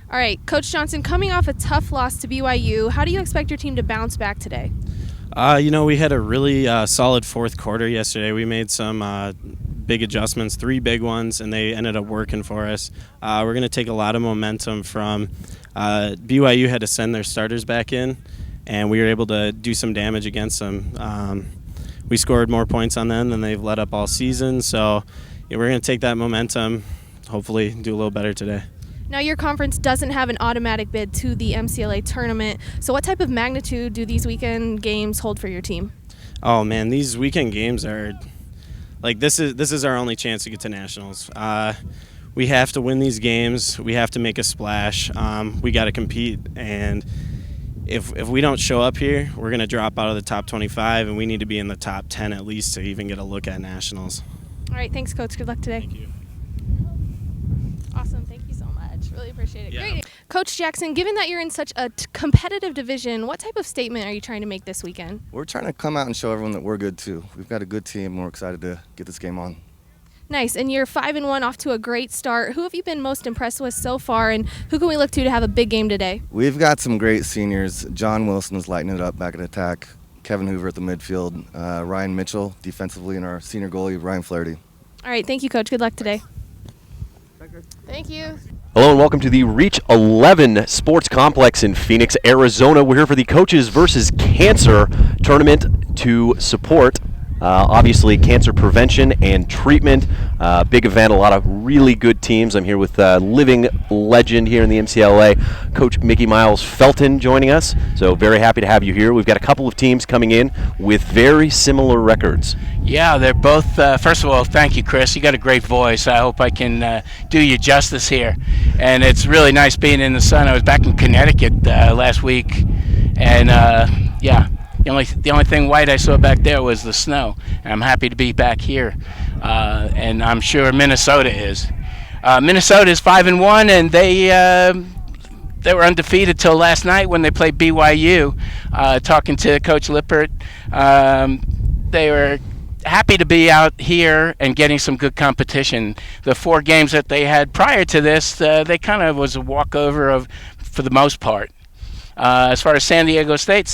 All right, Coach Johnson, coming off a tough loss to BYU, how do you expect your team to bounce back today? We had a really solid fourth quarter yesterday. We made some big adjustments, 3 big ones, and they ended up working for us. We're going to take a lot of momentum from BYU had to send their starters back in, and we were able to do some damage against them. We scored more points on them than they've let up all season, so we're going to take that momentum, hopefully do a little better today. Now, your conference doesn't have an automatic bid to the MCLA tournament, so what type of magnitude do these weekend games hold for your team? Oh man, these weekend games are this is our only chance to get to nationals. We have to win these games. We have to make a splash. We got to compete, and if we don't show up here, we're going to drop out of the top 25, and we need to be in the top 10 at least to even get a look at nationals. All right, thanks, Coach. Good luck today. Thank you. Awesome. Thank you so much. Really appreciate it. Yeah. Great. Coach Jackson, given that you're in such a competitive division, what type of statement are you trying to make this weekend? We're trying to come out and show everyone that we're good too. We've got a good team, and we're excited to get this game on. Nice. And you're 5-1 off to a great start. Who have you been most impressed with so far, and who can we look to have a big game today? We've got some great seniors. John Wilson is lighting it up back at attack. Kevin Hoover at the midfield. Ryan Mitchell defensively, and our senior goalie, Ryan Flaherty. All right. Thank you, Coach. Good luck today. Thank you. Hello and welcome to the Reach 11 Sports Complex in Phoenix, Arizona. We're here for the Coaches versus Cancer tournament to support, obviously, cancer prevention and treatment. Big event, a lot of really good teams. I'm here with living legend here in the MCLA, Coach Mickey Miles Felton joining us. So very happy to have you here. We've got a couple of teams coming in with very similar records. Yeah, they're both, first of all, thank you, Chris. You got a great voice. I hope I can do you justice here. And it's really nice being in the sun. I was back in Connecticut last week, and the only thing white I saw back there was the snow. And I'm happy to be back here, and I'm sure Minnesota is. Minnesota is 5-1, and they were undefeated till last night when they played BYU. Talking to Coach Lippert, they were happy to be out here and getting some good competition. The 4 games that they had prior to this, they kind of was a walkover for the most part. As far as San Diego State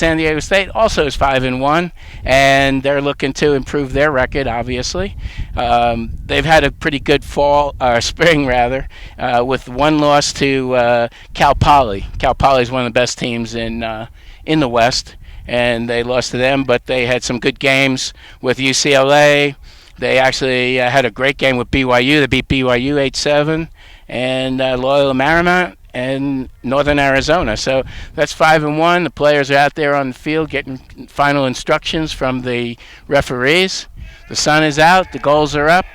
also is 5-1, and they're looking to improve their record, obviously. They've had a pretty good spring, with 1 loss to Cal Poly. Cal Poly is one of the best teams in the West, and they lost to them, but they had some good games with UCLA. They actually had a great game with BYU. They beat BYU 8-7, and Loyola Marymount and Northern Arizona. So that's 5-1. The players are out there on the field getting final instructions from the referees. The sun is out, the goals are up,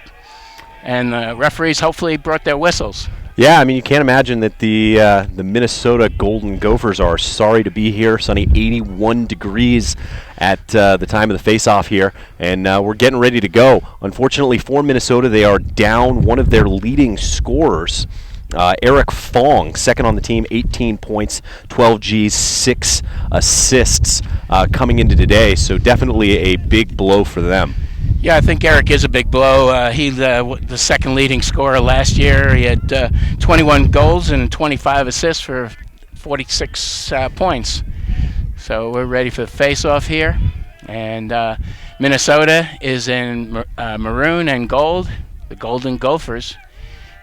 and the referees hopefully brought their whistles. Yeah, I mean, you can't imagine that the Minnesota Golden Gophers are sorry to be here. Sunny 81 degrees at the time of the face-off here, and we're getting ready to go. Unfortunately for Minnesota, they are down one of their leading scorers, Eric Fong, second on the team, 18 points, 12 Gs, 6 assists coming into today, so definitely a big blow for them. Yeah, I think Eric is a big blow. He's the second leading scorer last year. He had 21 goals and 25 assists for 46 points. So we're ready for the face-off here. And Minnesota is in maroon and gold, the Golden Gophers.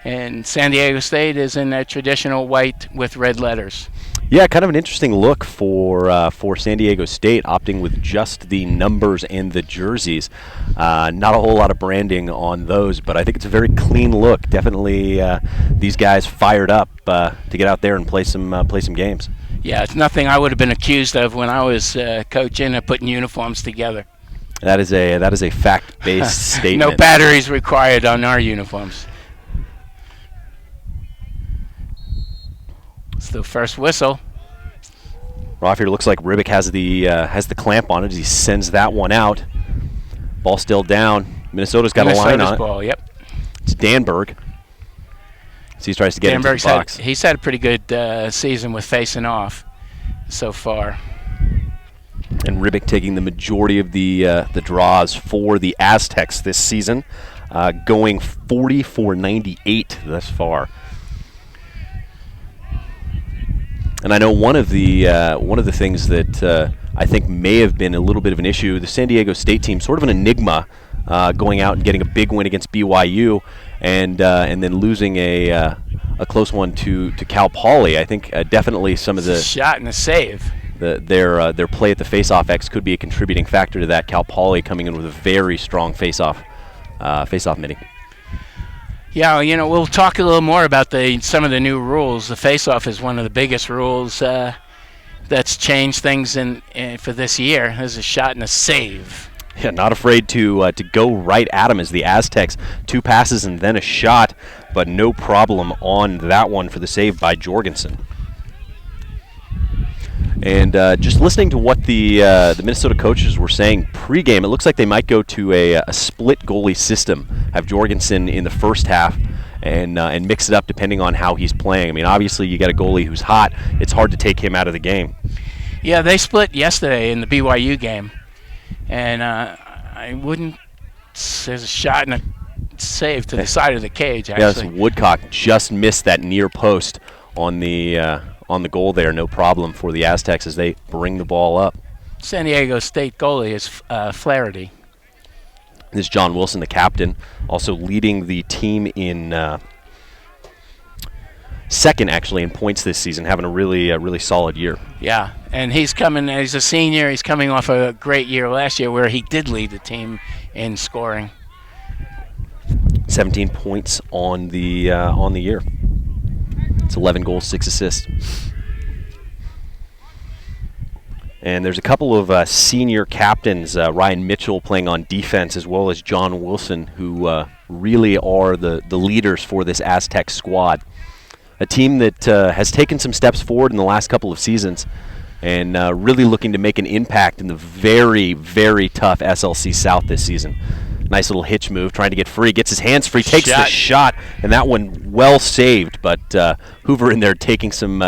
And San Diego State is in that traditional white with red letters. Yeah, kind of an interesting look for San Diego State, opting with just the numbers and the jerseys. Not a whole lot of branding on those, but I think it's a very clean look. Definitely, these guys fired up to get out there and play some games. Yeah, it's nothing I would have been accused of when I was coaching and putting uniforms together. That is a fact-based statement. No batteries required on our uniforms. It's the first whistle. Off here, looks like Ribic has the clamp on it as he sends that one out. Ball still down. Minnesota's got a line on it. Ball, yep. It's Danberg. So he tries to get into the box. He's had a pretty good season with facing off so far. And Ribic taking the majority of the draws for the Aztecs this season, going 40 for 98 thus far. And I know one of the things that I think may have been a little bit of an issue, the San Diego State team, sort of an enigma, going out and getting a big win against BYU, and then losing a close one to Cal Poly. I think definitely some of the shot and a save. Their play at the face-off X could be a contributing factor to that. Cal Poly coming in with a very strong face-off mini. Yeah, we'll talk a little more about some of the new rules. The face-off is one of the biggest rules that's changed things for this year. There's a shot and a save. Yeah, not afraid to go right at him as the Aztecs. 2 passes and then a shot, but no problem on that one for the save by Jorgensen. And just listening to what the Minnesota coaches were saying pregame, it looks like they might go to a split goalie system, have Jorgensen in the first half and mix it up depending on how he's playing. I mean, obviously you got a goalie who's hot. It's hard to take him out of the game. Yeah, they split yesterday in the BYU game. And there's a shot and a save to the side of the cage, actually. Yes, Woodcock just missed that near post on the goal there. No problem for the Aztecs as they bring the ball up. San Diego State goalie is Flaherty. This is John Wilson, the captain, also leading the team in second, actually, in points this season, having a really solid year. Yeah, and he's a senior. He's coming off a great year last year where he did lead the team in scoring. 17 points on the year. It's 11 goals, 6 assists. And there's a couple of senior captains, Ryan Mitchell playing on defense, as well as John Wilson, who really are the leaders for this Aztec squad. A team that has taken some steps forward in the last couple of seasons and really looking to make an impact in the very, very tough SLC South this season. Nice little hitch move, trying to get free, gets his hands free, takes the shot, and that one well saved. But Hoover in there taking some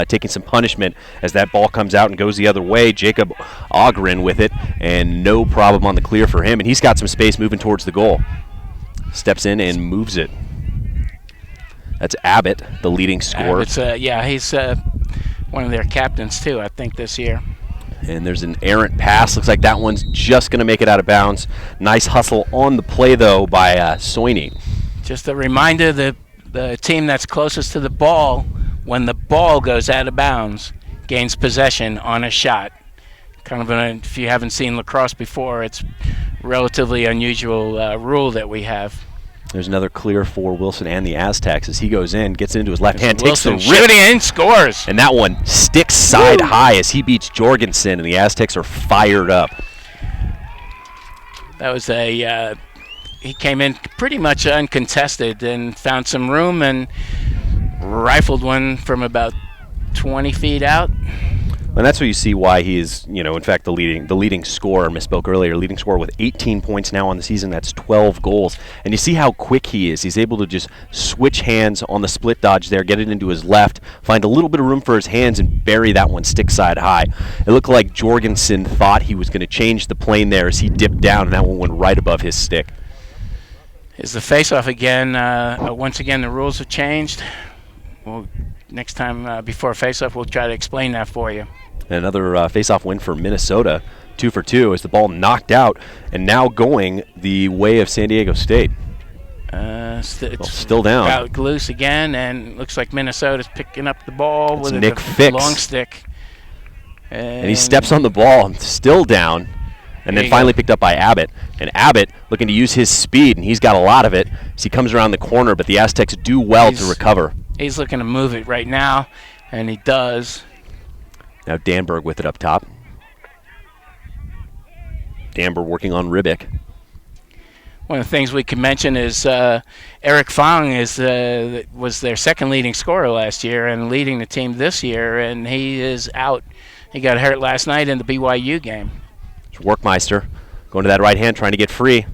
punishment as that ball comes out and goes the other way. Jacob Ogren with it, and no problem on the clear for him. And he's got some space moving towards the goal. Steps in and moves it. That's Abbott, the leading scorer. He's one of their captains too, I think, this year. And there's an errant pass. Looks like that one's just going to make it out of bounds. Nice hustle on the play, though, by Soini. Just a reminder, the team that's closest to the ball, when the ball goes out of bounds, gains possession on a shot. If you haven't seen lacrosse before, it's relatively unusual rule that we have. There's another clear for Wilson and the Aztecs as he goes in, gets into his left hand, takes Wilson the rip, shooting in, scores. And that one sticks side high as he beats Jorgensen, and the Aztecs are fired up. That was he came in pretty much uncontested and found some room and rifled one from about 20 feet out. And that's where you see why he is, in fact, the leading scorer. Misspoke earlier. Leading scorer with 18 points now on the season. That's 12 goals. And you see how quick he is. He's able to just switch hands on the split dodge there, get it into his left, find a little bit of room for his hands, and bury that one stick side high. It looked like Jorgensen thought he was going to change the plane there as he dipped down, and that one went right above his stick. Is the face-off again? Once again, the rules have changed. Next time before face-off, we'll try to explain that for you. Another face-off win for Minnesota, 2 for 2, as the ball knocked out and now going the way of San Diego State. It's still down. Out loose again, and looks like Minnesota's picking up the ball with Nick a Fix. long stick. And he steps on the ball, still down, and then finally picked up by Abbott. And Abbott looking to use his speed, and he's got a lot of it as he comes around the corner, but the Aztecs do well to recover. He's looking to move it right now, and he does. Now Danberg with it up top. Danberg working on Ribic. One of the things we can mention is Eric Fong was their second leading scorer last year and leading the team this year, and he is out. He got hurt last night in the BYU game. It's Workmeister going to that right hand, trying to get free.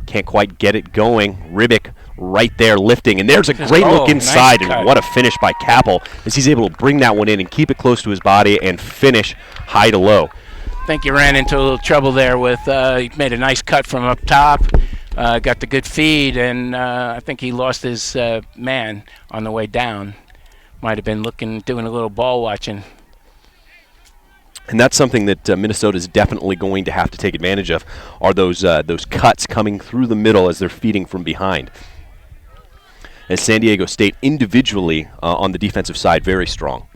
Can't quite get it going. Ribic right there lifting, and there's a great look inside, nice and what a finish by Kappel as he's able to bring that one in and keep it close to his body and finish high to low. I think he ran into a little trouble there with he made a nice cut from up top, got the good feed, and I think he lost his man on the way down. Might have been doing a little ball watching. And that's something that Minnesota is definitely going to have to take advantage of, are those cuts coming through the middle as they're feeding from behind. As San Diego State individually on the defensive side, very strong.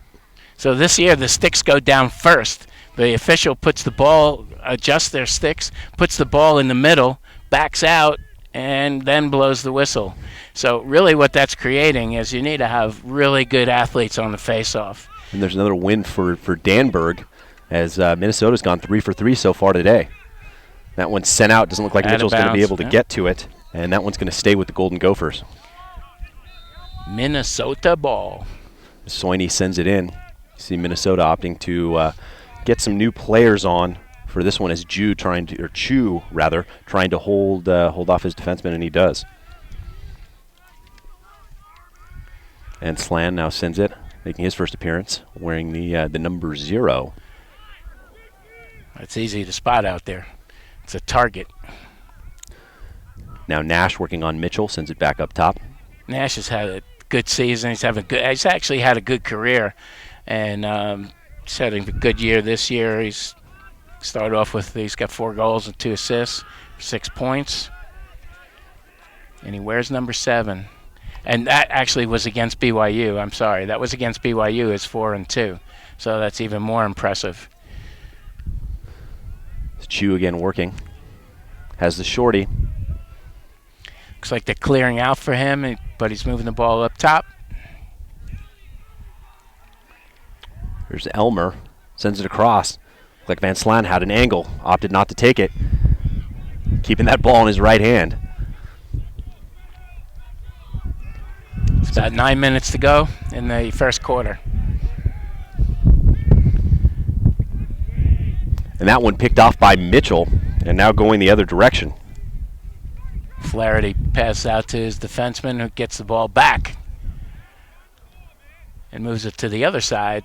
So this year the sticks go down first. The official puts the ball, adjusts their sticks, puts the ball in the middle, backs out, and then blows the whistle. So really what that's creating is you need to have really good athletes on the face-off. And there's another win for Danberg, as Minnesota's gone 3 for 3 so far today. That one's sent out. Doesn't look like Mitchell's going to be able to get to it. And that one's going to stay with the Golden Gophers. Minnesota ball. Soini sends it in. You see Minnesota opting to get some new players on for this one, as Chu trying to hold off his defenseman, and he does. And Slan now sends it, making his first appearance, wearing the number 0. It's easy to spot out there. It's a target. Now Nash working on Mitchell, sends it back up top. Nash has had a good season. He's actually had a good career, and he's had a good year this year. He's started off with, he's got 4 goals and 2 assists, 6 points, and he wears number 7. And that actually was against BYU. I'm sorry, that was against BYU. It's 4 and 2, so that's even more impressive. Chu again working. Has the shorty. Looks like they're clearing out for him, but he's moving the ball up top. There's Elmer. Sends it across. Looks like Van Slan had an angle. Opted not to take it. Keeping that ball in his right hand. It's about 9 minutes to go in the first quarter. And that one picked off by Mitchell, and now going the other direction. Flaherty passes out to his defenseman, who gets the ball back and moves it to the other side.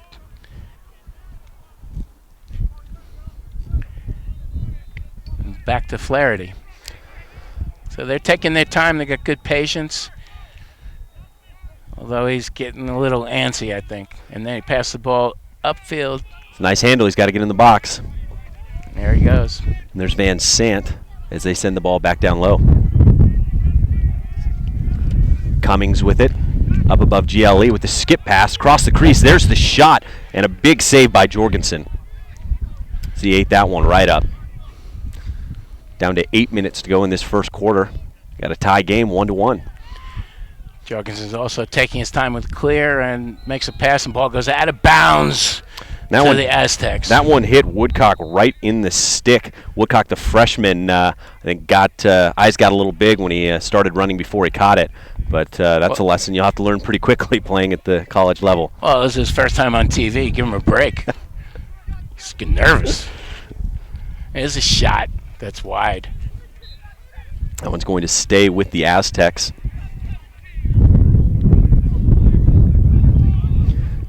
And back to Flaherty. So they're taking their time. They got good patience. Although he's getting a little antsy, I think. And then he passes the ball upfield. It's a nice handle. He's got to get in the box. There he goes. And there's Van Sant as they send the ball back down low. Cummings with it. Up above GLE with the skip pass. Across the crease. There's the shot. And a big save by Jorgensen. So he ate that one right up. Down to 8 minutes to go in this first quarter. Got a tie game, 1-1. Jorgensen's also taking his time with clear and makes a pass, and ball goes out of bounds to the Aztecs. That one hit Woodcock right in the stick. Woodcock, the freshman, I think eyes got a little big when he started running before he caught it. But that's a lesson you'll have to learn pretty quickly playing at the college level. Well, this is his first time on TV. Give him a break. He's getting nervous. There's a shot that's wide. That one's going to stay with the Aztecs.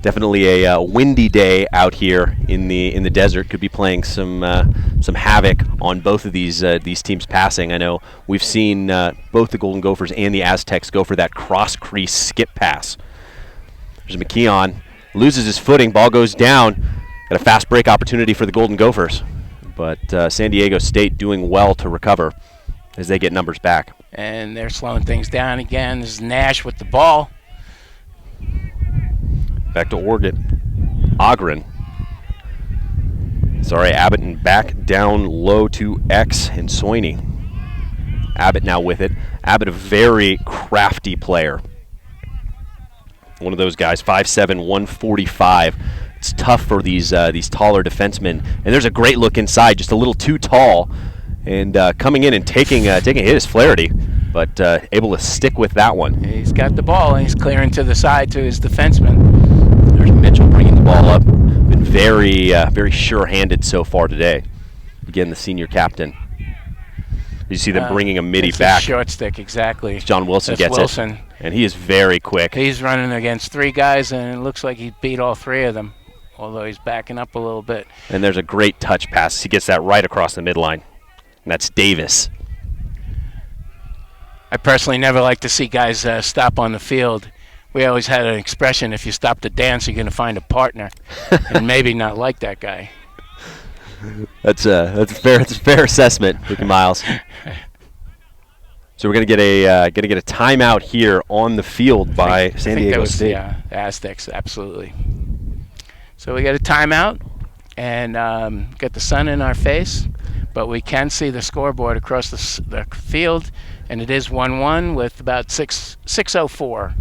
Definitely a windy day out here in the desert. Could be playing some havoc on both of these teams passing. I know we've seen both the Golden Gophers and the Aztecs go for that cross crease skip pass. There's McKeon, loses his footing, ball goes down. Got a fast break opportunity for the Golden Gophers, but San Diego State doing well to recover as they get numbers back. And they're slowing things down again. This is Nash with the ball. Back to Ogren. Sorry, Abbott, and back down low to X and Soini. Abbott now with it. Abbott, a very crafty player. One of those guys, 5'7", 145. It's tough for these taller defensemen. And there's a great look inside, just a little too tall. And coming in and taking a hit is Flaherty, but able to stick with that one. He's got the ball, and he's clearing to the side to his defenseman. There's Mitchell bringing the ball up. Been very sure-handed so far today. Again, the senior captain. You see them bringing a midi back. Short stick, exactly. John Wilson That's gets Wilson. it. And he is very quick. He's running against 3 guys, and it looks like he beat all 3 of them, although he's backing up a little bit. And there's a great touch pass. He gets that right across the midline. And that's Davis. I personally never like to see guys stop on the field. We always had an expression, if you stop to dance, you're going to find a partner. And maybe not like that guy. That's a fair assessment, Ricky Miles. So we're gonna get a timeout here on the field by San Diego State. Yeah, Aztecs, absolutely. So we get a timeout and get the sun in our face, but we can see the scoreboard across the field, and it is 1-1 with about 6:04.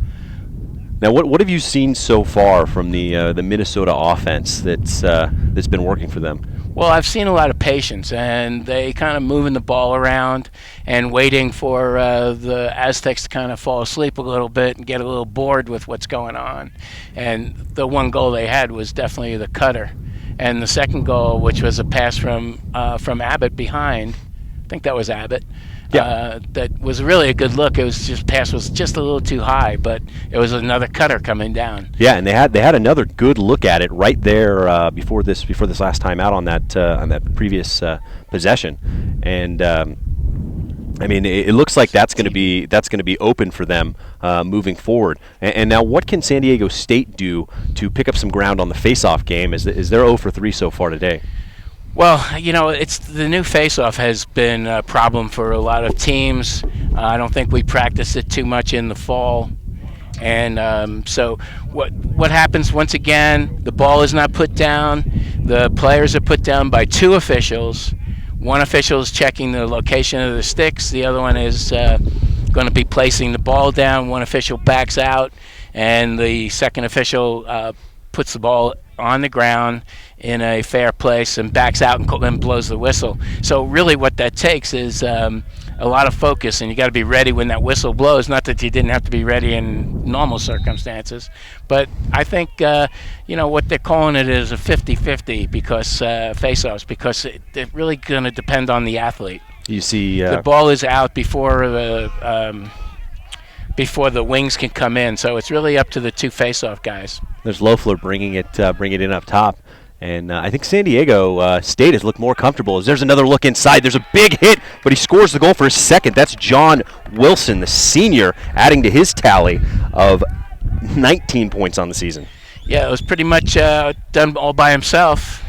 Now, what have you seen so far from the Minnesota offense that's been working for them? Well, I've seen a lot of patience, and they kind of moving the ball around and waiting for the Aztecs to kind of fall asleep a little bit and get a little bored with what's going on. And the one goal they had was definitely the cutter. And the second goal, which was a pass from Abbott behind, I think that was Abbott. Yeah. That was really a good look. It was just pass was just a little too high, but it was another cutter coming down. Yeah, and they had another good look at it right there before this last time out on that previous possession, and I mean it looks like that's going to be open for them moving forward. And now, what can San Diego State do to pick up some ground on the face-off game? Is they're 0 for 3 so far today? Well, it's the new face-off has been a problem for a lot of teams. I don't think we practiced it too much in the fall. And so what happens once again, the ball is not put down. The players are put down by two officials. One official is checking the location of the sticks. The other one is going to be placing the ball down. One official backs out, and the second official puts the ball on the ground in a fair place and backs out and blows the whistle. So really what that takes is a lot of focus, and you got to be ready when that whistle blows. Not that you didn't have to be ready in normal circumstances, but I think what they're calling it is a 50-50 because face-offs, because it's really going to depend on the athlete. You see, the ball is out before the wings can come in, so it's really up to the two face-off guys. There's Loeffler bringing it in up top. And I think San Diego State has looked more comfortable. As there's another look inside. There's a big hit, but he scores the goal for his second. That's John Wilson, the senior, adding to his tally of 19 points on the season. Yeah, it was pretty much done all by himself.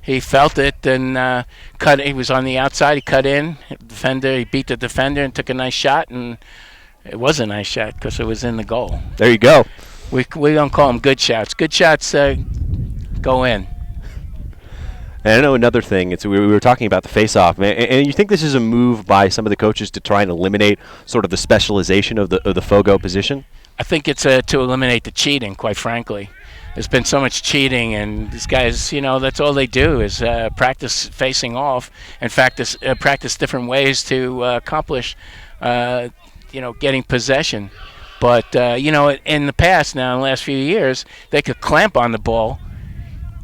He felt it and cut. He was on the outside. He cut in. He beat the defender and took a nice shot. And it was a nice shot because it was in the goal. There you go. We don't call them good shots. Good shots go in. And I know another thing. We were talking about the face-off, and you think this is a move by some of the coaches to try and eliminate sort of the specialization of the Fogo position? I think it's to eliminate the cheating, quite frankly. There's been so much cheating, and these guys, that's all they do is practice facing off. In fact, practice different ways to accomplish, getting possession. But, in the past now, in the last few years, they could clamp on the ball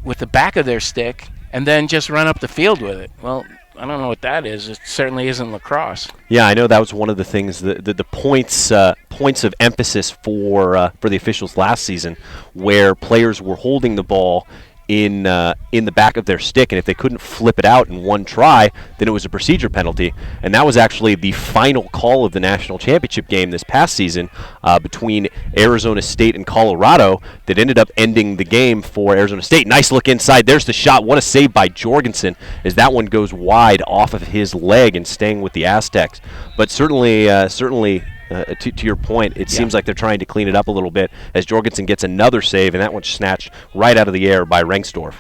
with the back of their stick and then just run up the field with it. Well, I don't know what that is. It certainly isn't lacrosse. Yeah, I know that was one of the things, the points of emphasis for the officials last season, where players were holding the ball in the back of their stick, and if they couldn't flip it out in one try, then it was a procedure penalty. And that was actually the final call of the national championship game this past season between Arizona State and Colorado that ended up ending the game for Arizona State. Nice look inside. There's the shot. What a save by Jorgensen, as that one goes wide off of his leg and staying with the Aztecs. But certainly to your point, it seems like they're trying to clean it up a little bit as Jorgensen gets another save, and that one's snatched right out of the air by Rengstorff.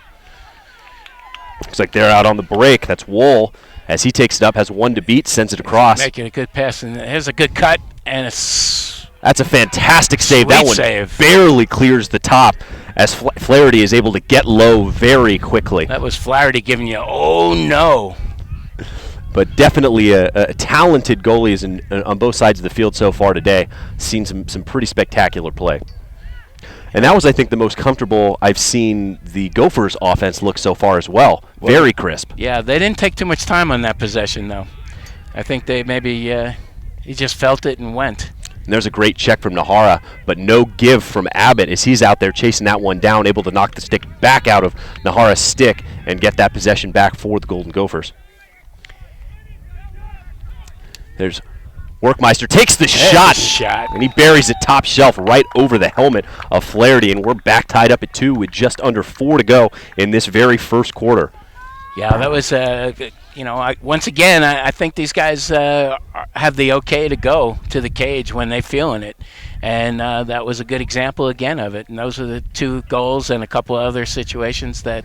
Looks like they're out on the break. That's Wohl. As he takes it up, has one to beat, sends it across. Making a good pass, and here's a good cut, and that's a fantastic save. That one barely clears the top as Flaherty is able to get low very quickly. That was Flaherty giving you, oh no. But definitely a talented goalies on both sides of the field so far today. Seen some pretty spectacular play. And that was, I think, the most comfortable I've seen the Gophers offense look so far as well. Very crisp. Yeah, they didn't take too much time on that possession, though. I think they maybe he just felt it and went. And there's a great check from Nahara, but no give from Abbott as he's out there chasing that one down, able to knock the stick back out of Nahara's stick and get that possession back for the Golden Gophers. There's Workmeister, takes the shot, and he buries it top shelf right over the helmet of Flaherty, and we're back tied up at 2 with just under 4 to go in this very first quarter. Yeah, that was, once again, I think these guys have the okay to go to the cage when they're feeling it. And that was a good example, again, of it. And those are the 2 goals and a couple of other situations that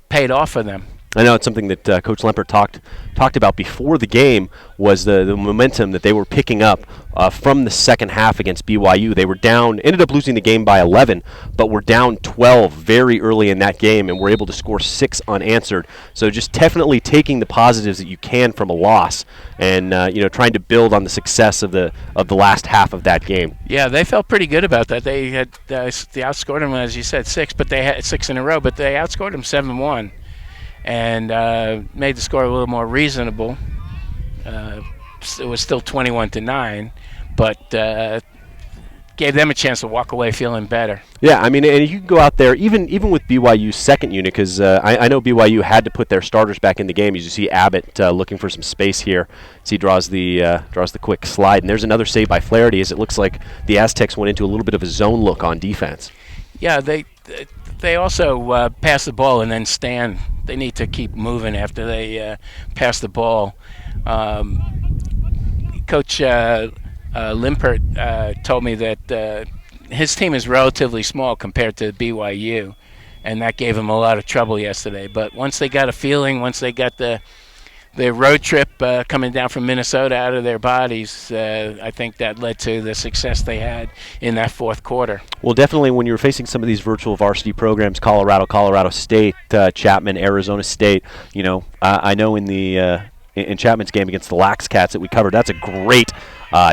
paid off for them. I know it's something that Coach Lempert talked about before the game was the momentum that they were picking up from the second half against BYU. They were down, ended up losing the game by 11, but were down 12 very early in that game and were able to score 6 unanswered. So just definitely taking the positives that you can from a loss and trying to build on the success of the last half of that game. Yeah, they felt pretty good about that. They had they outscored them, as you said, 6, but they had 6 in a row, but they outscored them 7-1. And made the score a little more reasonable. It was still 21-9, but gave them a chance to walk away feeling better. Yeah, I mean, and you can go out there, even with BYU's second unit, because I know BYU had to put their starters back in the game. As you see Abbott looking for some space here, as he draws the quick slide. And there's another save by Flaherty, as it looks like the Aztecs went into a little bit of a zone look on defense. Yeah, they also pass the ball and then stand. They need to keep moving after they pass the ball. Coach Limpert told me that his team is relatively small compared to BYU, and that gave him a lot of trouble yesterday. But once they got a feeling, once they got the road trip coming down from Minnesota out of their bodies, I think that led to the success they had in that fourth quarter. Well, definitely when you're facing some of these virtual varsity programs, Colorado State, Chapman, Arizona State, I know in Chapman's game against the LAX Cats that we covered, that's a great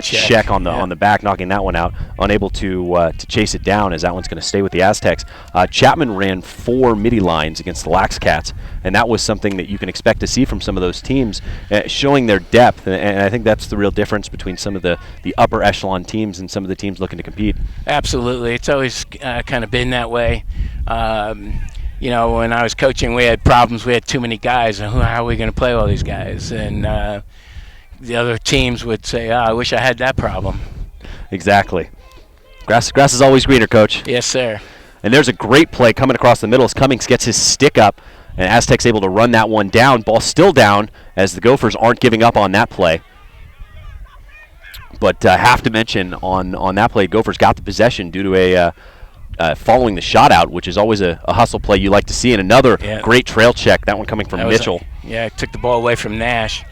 check on the back, knocking that one out. Unable to chase it down, as that one's going to stay with the Aztecs. Chapman ran 4 midi lines against the LAX Cats, and that was something that you can expect to see from some of those teams, showing their depth. And I think that's the real difference between some of the upper echelon teams and some of the teams looking to compete. Absolutely, it's always kind of been that way. When I was coaching, we had problems. We had too many guys, and how are we going to play all these guys? And the other teams would say, I wish I had that problem. Exactly. Grass is always greener, Coach. Yes, sir. And there's a great play coming across the middle as Cummings gets his stick up, and Aztecs able to run that one down. Ball still down as the Gophers aren't giving up on that play. But have to mention on that play, Gophers got the possession due to following the shot out, which is always a hustle play you like to see. And another great trail check, that one coming from Mitchell. Took the ball away from Nash.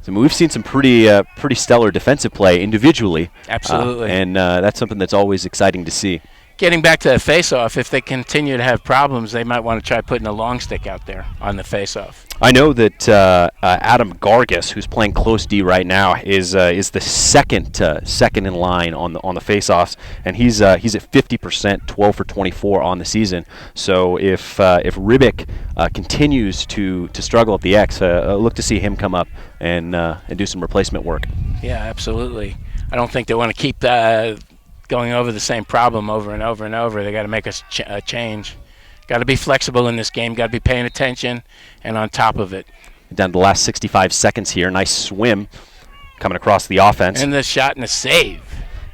So we've seen some pretty stellar defensive play individually. Absolutely. And that's something that's always exciting to see. Getting back to the face-off, if they continue to have problems, they might want to try putting a long stick out there on the face-off. I know that Adam Gargas, who's playing close D right now, is the second in line on the face-offs, and he's at 50%, 12 for 24 on the season. So if Ribic continues to struggle at the X, look to see him come up and do some replacement work. Yeah, absolutely. I don't think they want to keep going over the same problem over and over and over. They got to make a change. Got to be flexible in this game. Got to be paying attention and on top of it. Down to the last 65 seconds here. Nice swim coming across the offense. And the shot and the save.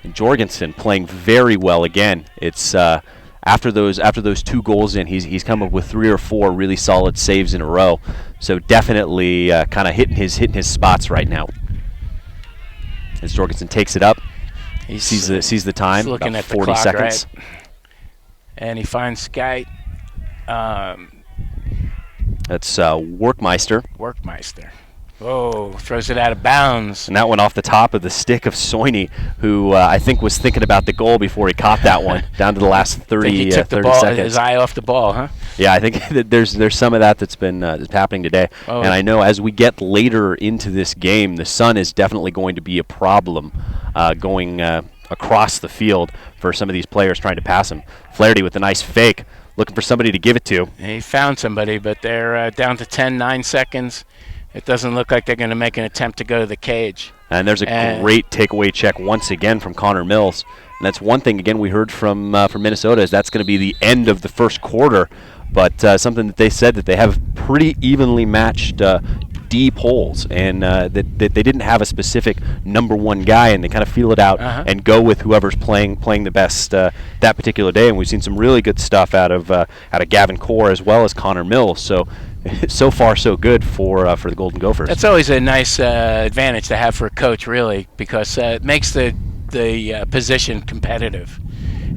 And Jorgensen playing very well again. It's after those 2 goals in, he's come up with 3 or 4 really solid saves in a row. So definitely kind of hitting his spots right now. As Jorgensen takes it up. He sees the time. He's looking about at 40 the clock, seconds. right? And he finds Skype. That's Workmeister. Oh, throws it out of bounds. And that one off the top of the stick of Soini, who I think was thinking about the goal before he caught that one, down to the last 30, he took 30 the ball, seconds. his eye off the ball, huh? Yeah, I think that there's some of that's been happening today. Oh. And I know as we get later into this game, the sun is definitely going to be a problem going across the field for some of these players trying to pass him. Flaherty with a nice fake, looking for somebody to give it to. He found somebody, but they're down to 9 seconds. It doesn't look like they're going to make an attempt to go to the cage. And there's a great takeaway check once again from Connor Mills. And that's one thing, again, we heard from Minnesota is that's going to be the end of the first quarter. But something that they said that they have pretty evenly matched deep holes, and that they didn't have a specific number one guy, and they kind of feel it out and go with whoever's playing the best that particular day. And we've seen some really good stuff out of Gavin Core as well as Connor Mills. So far so good for the Golden Gophers. That's always a nice advantage to have for a coach, really, because it makes the position competitive.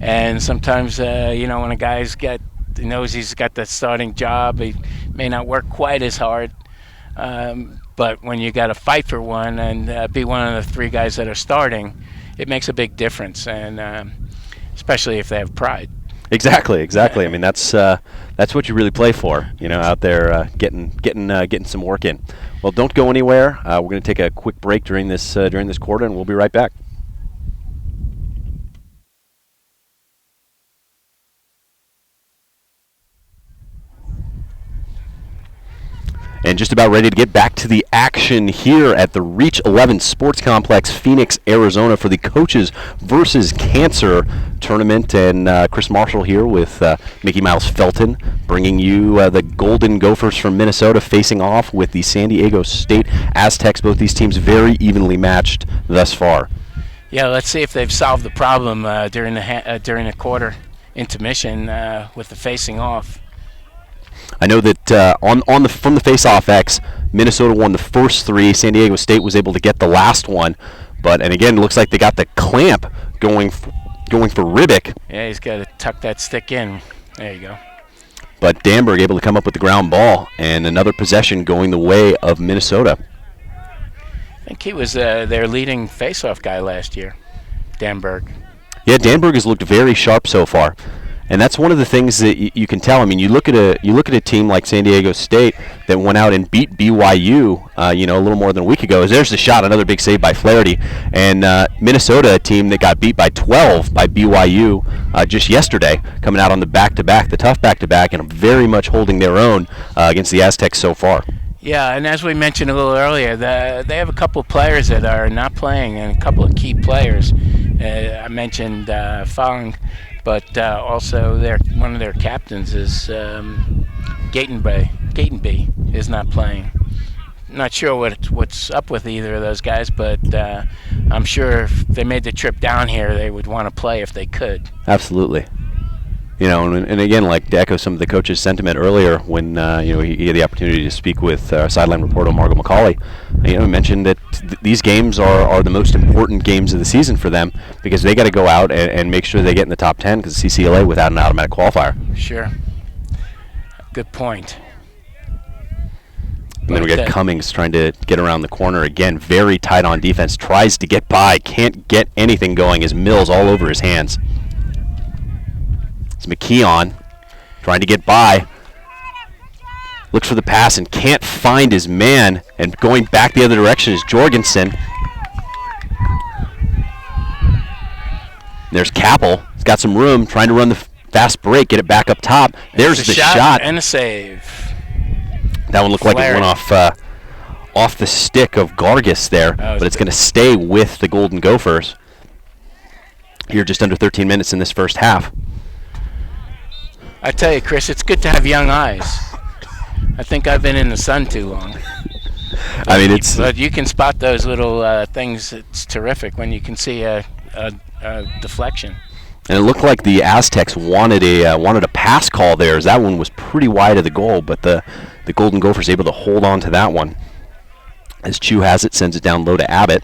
And sometimes when a guy's knows he's got the starting job, he may not work quite as hard. But when you got to fight for one and be one of the three guys that are starting, it makes a big difference, and especially if they have pride. Exactly. I mean, that's what you really play for, out there getting some work in. Well, don't go anywhere. We're going to take a quick break during this quarter, and we'll be right back. And just about ready to get back to the action here at the Reach 11 Sports Complex, Phoenix, Arizona, for the Coaches versus Cancer tournament. And Chris Marshall here with Mickey Mouse Felton, bringing you the Golden Gophers from Minnesota facing off with the San Diego State Aztecs. Both these teams very evenly matched thus far. Yeah, let's see if they've solved the problem during the quarter intermission with the facing off. I know that from the face-off X, Minnesota won the first three. San Diego State was able to get the last one, and again, it looks like they got the clamp going for Ribic. Yeah, he's got to tuck that stick in. There you go. But Danberg able to come up with the ground ball, and another possession going the way of Minnesota. I think he was their leading face-off guy last year, Danberg. Yeah, Danberg has looked very sharp so far. And that's one of the things that you can tell. I mean, you look at a team like San Diego State that went out and beat BYU, a little more than a week ago. There's the shot, another big save by Flaherty, and Minnesota, a team that got beat by 12 by BYU just yesterday, coming out on the tough back-to-back, and very much holding their own against the Aztecs so far. Yeah, and as we mentioned a little earlier, they have a couple of players that are not playing, and a couple of key players. I mentioned Fong. But also one of their captains is Gatenby is not playing. Not sure what's up with either of those guys, but I'm sure if they made the trip down here, they would want to play if they could. Absolutely. And again, like to echo some of the coach's sentiment earlier when he had the opportunity to speak with sideline reporter Margo McCauley, mentioned that these games are the most important games of the season for them because they got to go out and make sure they get in the top 10 because CCLA without an automatic qualifier. Sure. Good point. And then we got Cummings trying to get around the corner again. Very tight on defense. Tries to get by. Can't get anything going as Mills all over his hands. McKeon trying to get by, looks for the pass and can't find his man, and going back the other direction is Jorgensen. There's Kappel. He's got some room, trying to run the fast break, get it back up top. There's the shot and a save. That one looked like it went off the stick of Gargis there, but it's going to stay with the Golden Gophers. Here just under 13 minutes in this first half. I tell you, Chris, it's good to have young eyes. I think I've been in the sun too long. I mean, but you can spot those little things. It's terrific when you can see a deflection. And it looked like the Aztecs wanted a pass call there, as that one was pretty wide of the goal, but the Golden Gophers able to hold on to that one. As Chu has it, sends it down low to Abbott.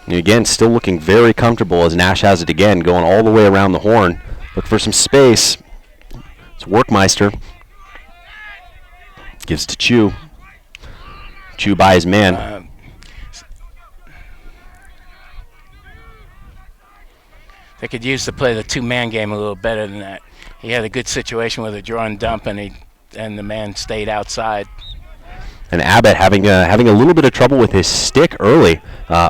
And again, still looking very comfortable as Nash has it again, going all the way around the horn. Look for some space. It's Workmeister. Gives to Chu. Chu by his man. They could use to play the two-man game a little better than that. He had a good situation with a draw and dump, and the man stayed outside. And Abbott having a little bit of trouble with his stick early,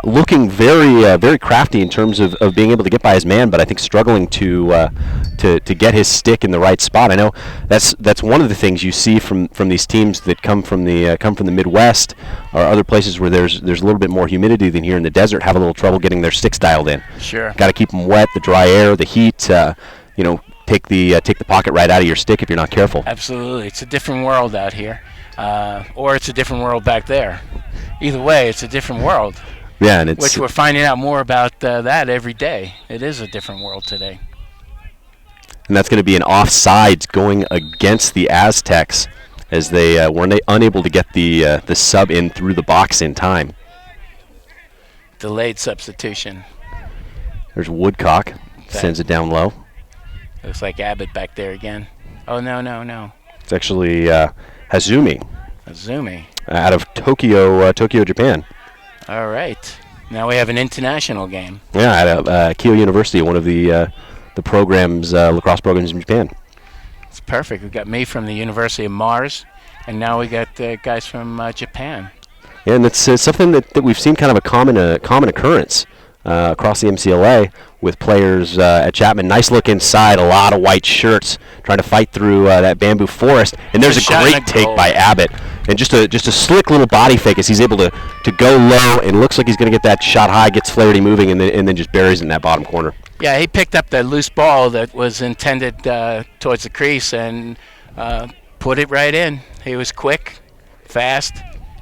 looking very crafty in terms of being able to get by his man, but I think struggling to get his stick in the right spot. I know that's one of the things you see from these teams that come from the Midwest or other places where there's a little bit more humidity than here in the desert, have a little trouble getting their sticks dialed in. Sure. Got to keep them wet, the dry air, the heat. Take the pocket right out of your stick if you're not careful. Absolutely, it's a different world out here. or it's a different world back there. Either way, it's a different world. Yeah, and it's which we're finding out more about that every day. It is a different world today. And that's going to be an offsides going against the Aztecs as they were unable to get the sub in through the box in time. Delayed substitution. There's Woodcock. Sends it down low. Looks like Abbott back there again. Oh, no. It's actually Hazumi. Hazumi. Out of Tokyo, Japan. All right. Now we have an international game. Yeah, at Keio University, one of the programs, lacrosse programs in Japan. It's perfect. We've got me from the University of Mars, and now we got guys from Japan. Yeah, and it's something that we've seen kind of a common occurrence across the MCLA with players at Chapman. Nice look inside, a lot of white shirts trying to fight through that bamboo forest. And there's a great take by Abbott. And just a slick little body fake as he's able to go low and looks like he's going to get that shot high, gets Flaherty moving, and then just buries it in that bottom corner. Yeah, he picked up the loose ball that was intended towards the crease and put it right in. He was quick, fast,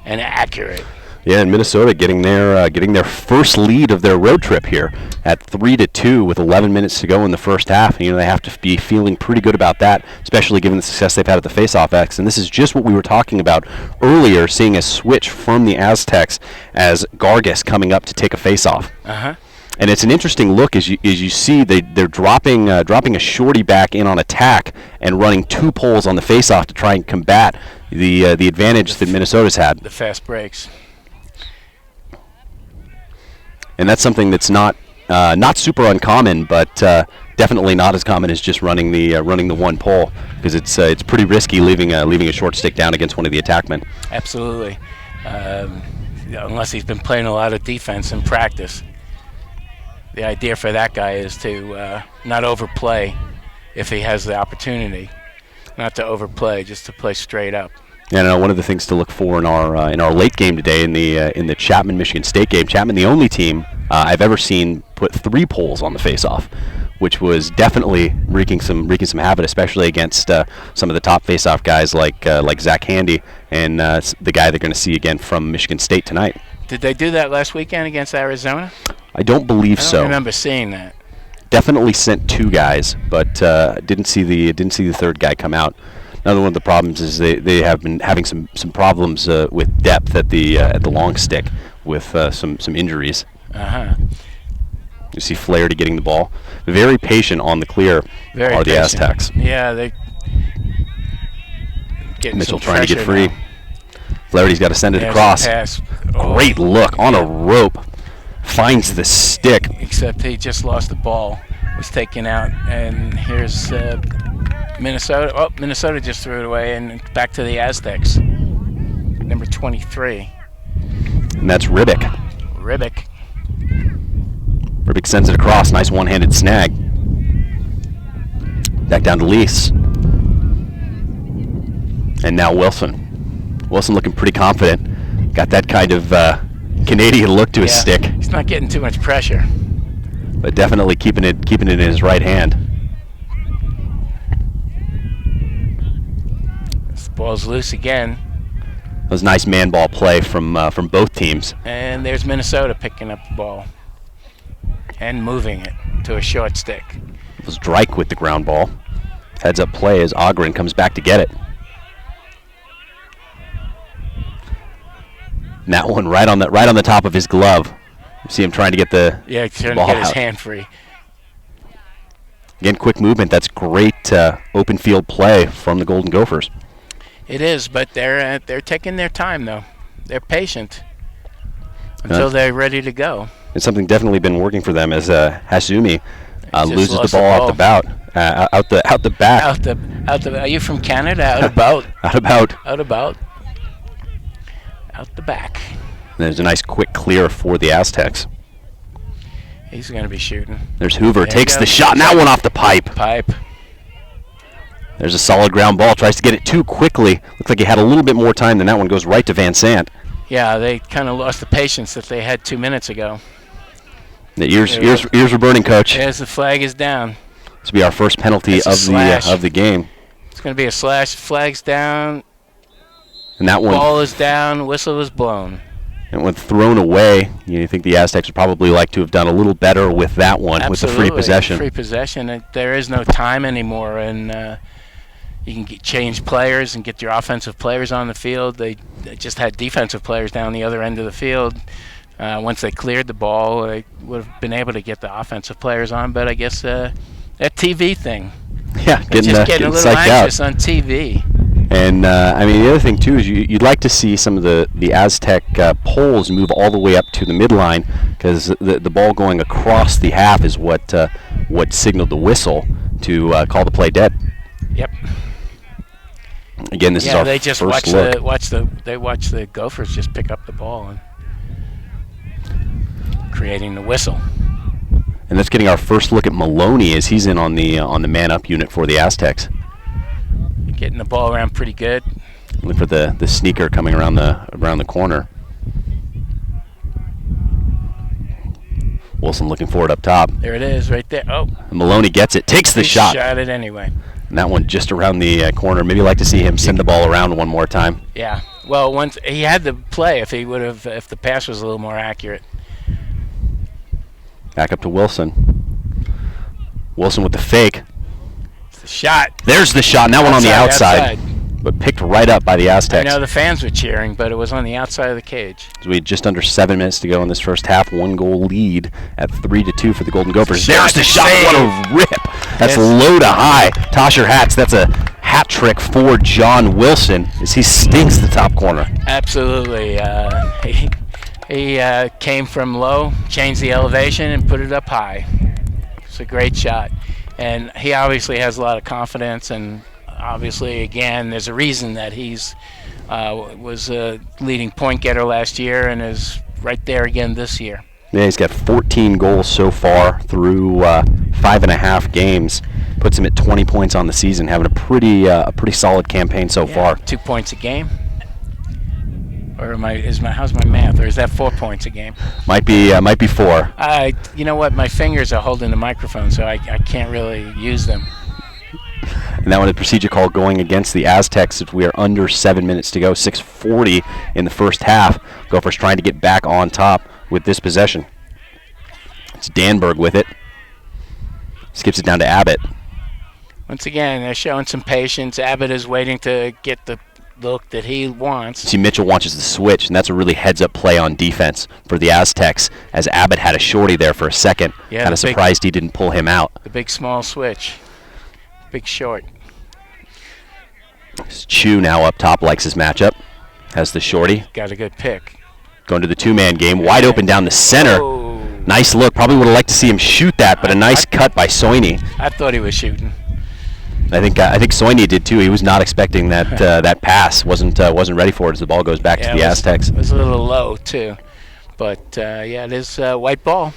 and accurate. Yeah, and Minnesota getting their first lead of their road trip here at 3-2 with 11 minutes to go in the first half. You know, they have to be feeling pretty good about that, especially given the success they've had at the face-off X. And this is just what we were talking about earlier, seeing a switch from the Aztecs as Gargas coming up to take a face-off. Uh-huh. And it's an interesting look as you see they're dropping a shorty back in on attack and running two poles on the face-off to try and combat the advantage that Minnesota's had. The fast breaks. And that's something that's not super uncommon, but definitely not as common as just running the one pole, because it's pretty risky leaving a short stick down against one of the attackmen. Absolutely, unless he's been playing a lot of defense in practice. The idea for that guy is to not overplay if he has the opportunity, not to overplay, just to play straight up. Yeah, one of the things to look for in our late game today in the Chapman Michigan State game. Chapman, the only team I've ever seen put three poles on the face-off, which was definitely wreaking some havoc, especially against some of the top face-off guys like Zach Handy and the guy they're going to see again from Michigan State tonight. Did they do that last weekend against Arizona? I don't believe so. I don't remember seeing that. Definitely sent two guys, but didn't see the third guy come out. Another one of the problems is they have been having some problems with depth at the long stick with some injuries. Uh-huh. You see Flaherty getting the ball. Very patient on the clear are the Aztecs. Yeah, they getting Mitchell some trying to get free. now. Flaherty's got to send it across. Great look on a rope. Finds the stick. Except he just lost the ball. Was taken out, and here's Minnesota. Oh, Minnesota just threw it away, and back to the Aztecs. Number 23. And that's Ribic. Ribic sends it across. Nice one-handed snag. Back down to Lease. And now Wilson. Wilson looking pretty confident. Got that kind of Canadian look to his stick. He's not getting too much pressure. But definitely keeping it in his right hand. This ball's loose again. That was nice man ball play from both teams. And there's Minnesota picking up the ball and moving it to a short stick. It was Drake with the ground ball. Heads up play as Ogren comes back to get it. And that one right on the top of his glove. You see him trying to get the trying ball to get his out. hand free. Again, quick movement. That's great open field play from the Golden Gophers. It is, but they're taking their time though. They're patient until they're ready to go. It's something definitely been working for them as Hasumi loses the ball out the bout, out the back. Are you from Canada? Out about. Out the back. And there's a nice quick clear for the Aztecs. He's going to be shooting. There's Hoover, takes the shot, and that one off the pipe. There's a solid ground ball, tries to get it too quickly. Looks like he had a little bit more time than that one, goes right to Van Sant. Yeah, they kind of lost the patience that they had 2 minutes ago. The ears were burning, Coach. As the flag is down. This will be our first penalty of the game. It's going to be a slash. Flag's down. And that one, ball is down, whistle is blown. and when thrown away, you think the Aztecs would probably like to have done a little better with that one. Absolutely. With the free possession. Free possession. There is no time anymore, and you can change players and get your offensive players on the field. They just had defensive players down the other end of the field. Once they cleared the ball, they would have been able to get the offensive players on. But I guess that TV thing. Yeah, getting a little anxious on TV. And I mean, the other thing too is you'd like to see some of the Aztec poles move all the way up to the midline, because the ball going across the half is what signaled the whistle to call the play dead. Yep. Again, this is our they just first watch look. they watch the Gophers just pick up the ball and creating the whistle. And that's getting our first look at Maloney as he's in on the man-up unit for the Aztecs. Getting the ball around pretty good. Look for the sneaker coming around the corner. Wilson looking for it up top. There it is, right there. Oh, And Maloney gets it, takes the he shot. Shot it anyway. And that one just around the corner. Maybe like to see him send the ball around one more time. Yeah. Well, once he had the play, if the pass was a little more accurate. Back up to Wilson. Wilson with the fake. It's the shot. There's the shot, and that one on the outside. Outside. But picked right up by the I Aztecs. know the fans were cheering, but it was on the outside of the cage. As we had just under 7 minutes to go in this first half, 1-goal lead at 3-2 for the Golden Gophers. There's the shot. What a rip! That's low to high. Toss your hats. That's a hat trick for John Wilson as he stings the top corner. Absolutely. He came from low, changed the elevation, and put it up high. It's a great shot. And he obviously has a lot of confidence, and obviously, again, there's a reason that he's was a leading point getter last year and is right there again this year. Yeah, he's got 14 goals so far through 5.5 games. Puts him at 20 points on the season, having a pretty solid campaign so far. 2 points a game. Or how's my math? Or is that 4 points a game? Might be 4. You know what? My fingers are holding the microphone, so I can't really use them. And that one, a procedure call going against the Aztecs as we are under 7 minutes to go. 6:40 in the first half. Gophers trying to get back on top with this possession. It's Danberg with it. Skips it down to Abbott. Once again, they're showing some patience. Abbott is waiting to get the look that he wants. See, Mitchell watches the switch, and that's a really heads-up play on defense for the Aztecs, as Abbott had a shorty there for a second. Yeah, kind of surprised he didn't pull him out. The big small switch. Big short. Chu now up top, likes his matchup. Has the shorty. Got a good pick. Going to the two-man game. Wide open down the center. Oh. Nice look. Probably would have liked to see him shoot that, but a nice cut by Soini. I thought he was shooting. I think Soini did too. He was not expecting that that pass. Wasn't ready for it as the ball goes back to the Aztecs. It was a little low too, but it is white ball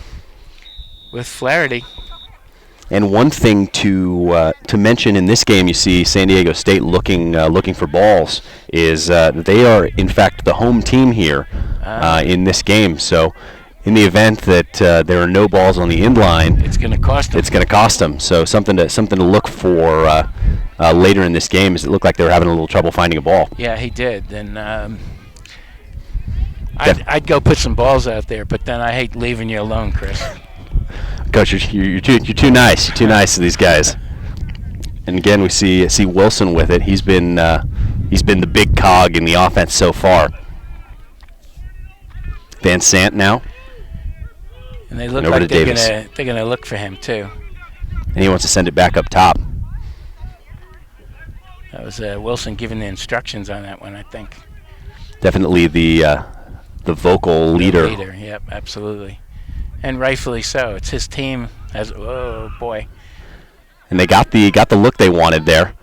with Flaherty. And one thing to mention in this game, you see San Diego State looking for balls, is they are in fact the home team here in this game. So in the event that there are no balls on the end line, it's going to cost them. It's going to cost them. So something to look for later in this game, is it looked like they were having a little trouble finding a ball. Yeah, he did. And I'd go put some balls out there, but then I hate leaving you alone, Chris. Coach, you're too nice. You're too nice to these guys. And again, we see Wilson with it. He's been the big cog in the offense so far. Van Sant now. And they look like they're gonna look for him too. And he wants to send it back up top. That was Wilson giving the instructions on that one, I think. Definitely the vocal leader. The leader, yep, absolutely. And rightfully so. It's his team. Oh boy. And they got the look they wanted there.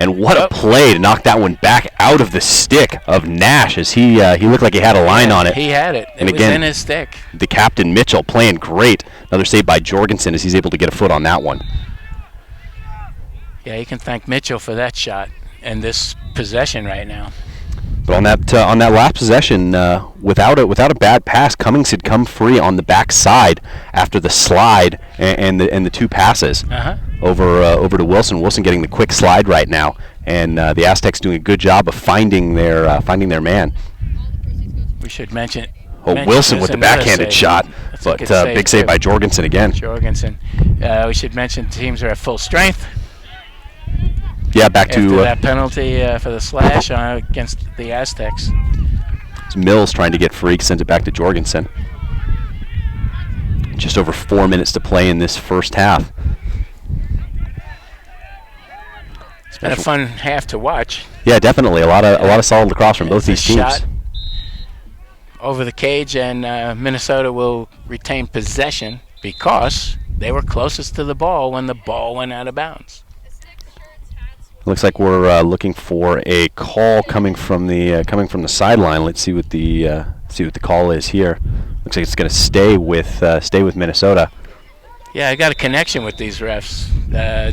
And what a play to knock that one back out of the stick of Nash, as he looked like he had a line on it. He had it. And it was in his stick. The captain, Mitchell, playing great. Another save by Jorgensen as he's able to get a foot on that one. Yeah, you can thank Mitchell for that shot and this possession right now. But on that last possession, without a bad pass, Cummings had come free on the back side after the slide and the two passes over to Wilson. Wilson getting the quick slide right now, and the Aztecs doing a good job of finding their man. We should mention. Wilson with the backhanded shot, but big save by Jorgensen again. We should mention teams are at full strength. Yeah, back after to that penalty for the slash against the Aztecs. It's Mills trying to get free, sends it back to Jorgensen. Just over 4 minutes to play in this first half. It's been a fun half to watch. Yeah, definitely a lot of solid lacrosse from both these teams. Shot over the cage, and Minnesota will retain possession because they were closest to the ball when the ball went out of bounds. Looks like we're looking for a call coming from the sideline. Let's see what the call is here. Looks like it's going to stay with Minnesota. Yeah, I got a connection with these refs.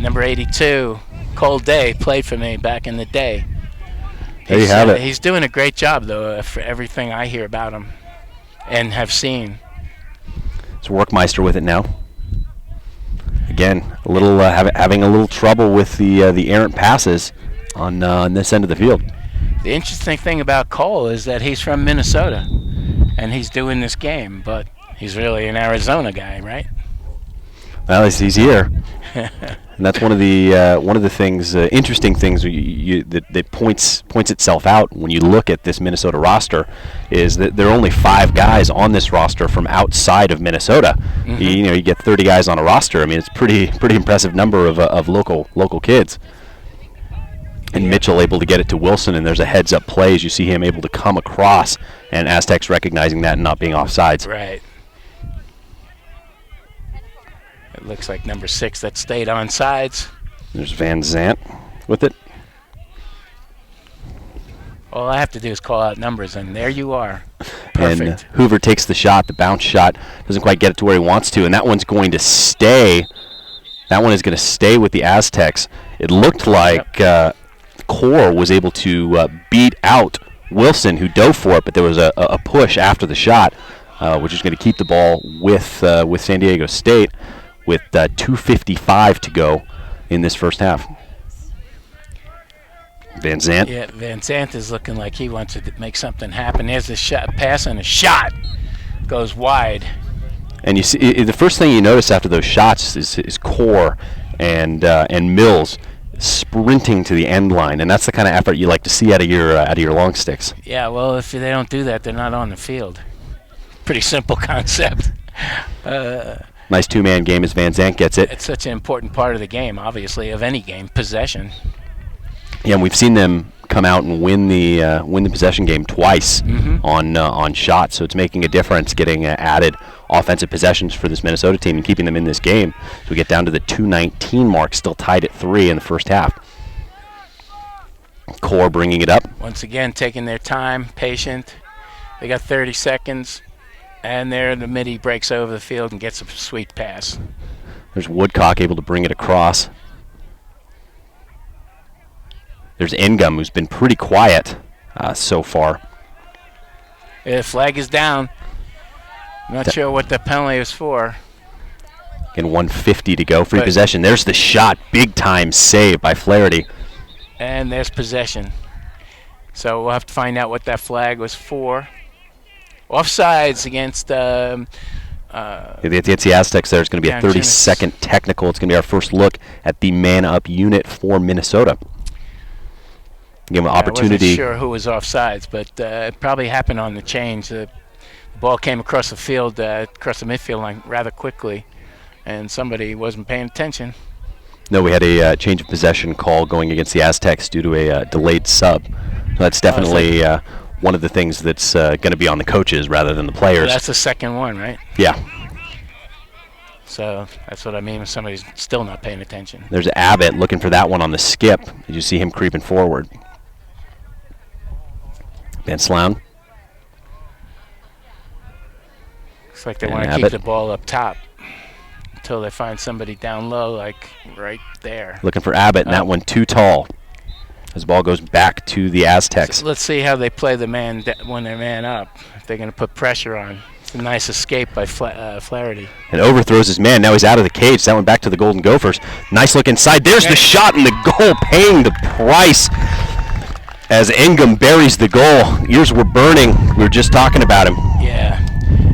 Number 82, Cole Day, played for me back in the day. There you have it. He's doing a great job, though, for everything I hear about him and have seen. It's Workmeister with it now. Again, a little having a little trouble with the errant passes on this end of the field. The interesting thing about Cole is that he's from Minnesota, and he's doing this game, but he's really an Arizona guy, right? Well, he's here. And that's one of the things, interesting things that points itself out when you look at this Minnesota roster, is that there are only 5 guys on this roster from outside of Minnesota. Mm-hmm. You get 30 guys on a roster. I mean, it's pretty impressive number of local kids. And Mitchell able to get it to Wilson, and there's a heads-up play as you see him able to come across, and Aztecs recognizing that and not being offsides. Right. It looks like number 6 that stayed on sides. There's Van Zant with it. All I have to do is call out numbers, and there you are. Perfect. And Hoover takes the shot, the bounce shot, doesn't quite get it to where he wants to, and that one's going to stay. That one is going to stay with the Aztecs. It looked like Core was able to beat out Wilson, who dove for it, but there was a push after the shot, which is going to keep the ball with San Diego State, with 2:55 to go in this first half. Van Zant. Yeah, Van Zant is looking like he wants to make something happen. There's the shot, pass, and a shot goes wide. And you see, the first thing you notice after those shots is Core and Mills sprinting to the end line, and that's the kind of effort you like to see out of your long sticks. Yeah, well, if they don't do that, they're not on the field. Pretty simple concept. Nice two-man game as Van Zant gets it. It's such an important part of the game, obviously, of any game, possession. Yeah, and we've seen them come out and win the possession game twice on shots, so it's making a difference getting added offensive possessions for this Minnesota team and keeping them in this game. So we get down to the 2:19 mark, still tied at 3 in the first half. Core bringing it up. Once again, taking their time, patient. They got 30 seconds. And there, the midi breaks over the field and gets a sweet pass. There's Woodcock able to bring it across. There's Engum, who's been pretty quiet so far. Yeah, the flag is down. Not sure what the penalty is for. Again, 1:50 to go. Free possession. There's the shot. Big time save by Flaherty. And there's possession. So we'll have to find out what that flag was for. Offsides against it's the Aztecs there. It's going to be a 30-second technical. It's going to be our first look at the man-up unit for Minnesota. Give an opportunity. I wasn't sure who was offsides, but it probably happened on the change. The ball came across the field, across the midfield line rather quickly, and somebody wasn't paying attention. No, we had a change of possession call going against the Aztecs due to a delayed sub. So that's definitely one of the things that's going to be on the coaches rather than the players. So that's the second one, right? Yeah. So that's what I mean when somebody's still not paying attention. There's Abbott looking for that one on the skip. Did you see him creeping forward? Van Sloan. Looks like they want to keep the ball up top until they find somebody down low, like right there. Looking for Abbott, and that one too tall. As the ball goes back to the Aztecs. So let's see how they play the man when they're man up. If they're going to put pressure on. It's a nice escape by Flaherty. And overthrows his man. Now he's out of the cage. That went back to the Golden Gophers. Nice look inside. There's the shot and the goal, paying the price as Ingham buries the goal. Ears were burning. We were just talking about him. Yeah.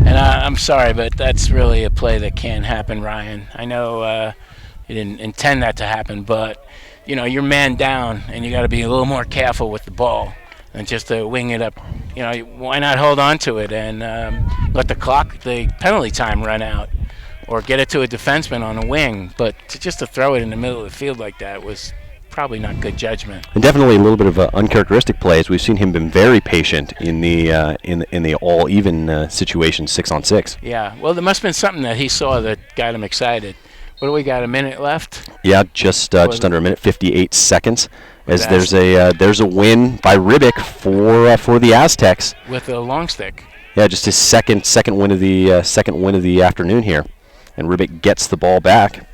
And I'm sorry, but that's really a play that can happen, Ryan. I know you didn't intend that to happen, but, you know, you're man down, and you got to be a little more careful with the ball than just to wing it up. You know, why not hold on to it and let the penalty time run out, or get it to a defenseman on a wing? But just to throw it in the middle of the field like that was probably not good judgment. And definitely a little bit of an uncharacteristic play, as we've seen him been very patient in the all even situation 6-on-6. Yeah, well, there must have been something that he saw that got him excited. What do we got? A minute left? Yeah, just under a minute, 58 seconds. As there's a win by Ribic for the Aztecs with a long stick. Yeah, just his second win of the afternoon here, and Ribic gets the ball back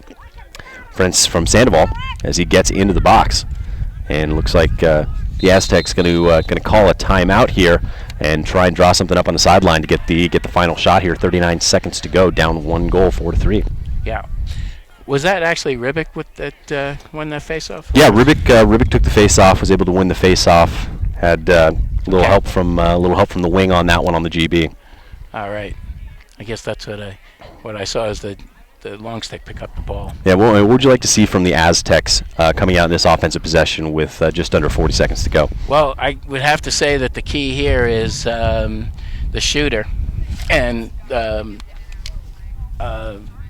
from Sandoval as he gets into the box, and looks like the Aztecs going to call a timeout here and try and draw something up on the sideline to get the final shot here. 39 seconds to go, down 1 goal, 4-3. Yeah. Was that actually Ribic with that won that face-off? Yeah, Ribic took the face-off, was able to win the face-off. Had a little help from the wing on that one on the GB. All right. I guess that's what I saw is the long stick pick up the ball. Yeah, well, what would you like to see from the Aztecs coming out in this offensive possession with just under 40 seconds to go? Well, I would have to say that the key here is the shooter, and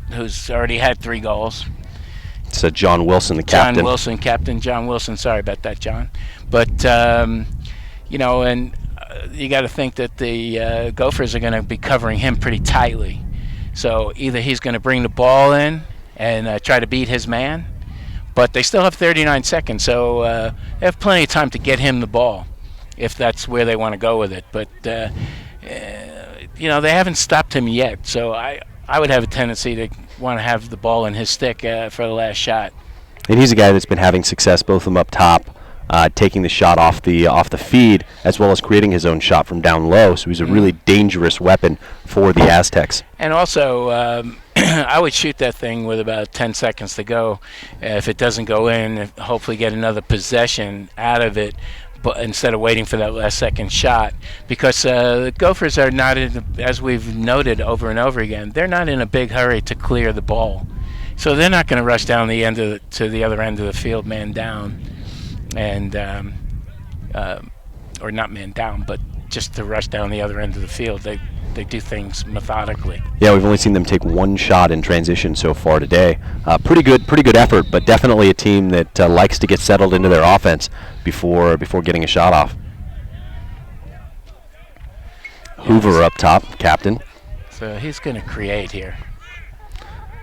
who's already had 3 goals. It's John Wilson, the captain. John Wilson, Captain John Wilson. Sorry about that, John. But, you know, and you got to think that the Gophers are going to be covering him pretty tightly. So either he's going to bring the ball in and try to beat his man, but they still have 39 seconds, so they have plenty of time to get him the ball if that's where they want to go with it. But, you know, they haven't stopped him yet, so I would have a tendency to want to have the ball in his stick for the last shot. And he's a guy that's been having success, both of them up top, taking the shot off the feed, as well as creating his own shot from down low. So he's a really dangerous weapon for the Aztecs. And also, I would shoot that thing with about 10 seconds to go. If it doesn't go in, hopefully get another possession out of it, but instead of waiting for that last second shot, because the Gophers are not as we've noted over and over again, they're not in a big hurry to clear the ball, so they're not going to rush down to the other end of the field, man down, and or not man down, but just to rush down the other end of the field. They do things methodically. Yeah, we've only seen them take 1 shot in transition so far today. Pretty good effort, but definitely a team that likes to get settled into their offense before getting a shot off. Yes. Hoover up top, captain. So he's going to create here.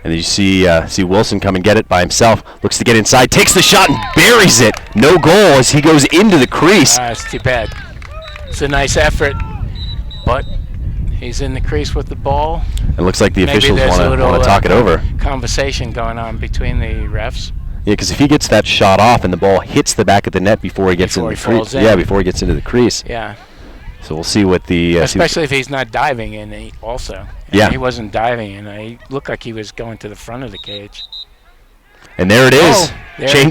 And then you see Wilson come and get it by himself. Looks to get inside, takes the shot and buries it. No goal as he goes into the crease. It's too bad. It's a nice effort, but he's in the crease with the ball. It looks like the officials want to talk it over. Conversation going on between the refs. Yeah, because if he gets that shot off and the ball hits the back of the net before he gets into the crease. Yeah, before he gets into the crease. Yeah. So we'll see what the... Especially if he's not diving in also. Yeah. He wasn't diving in. He looked like he was going to the front of the cage. And there it is.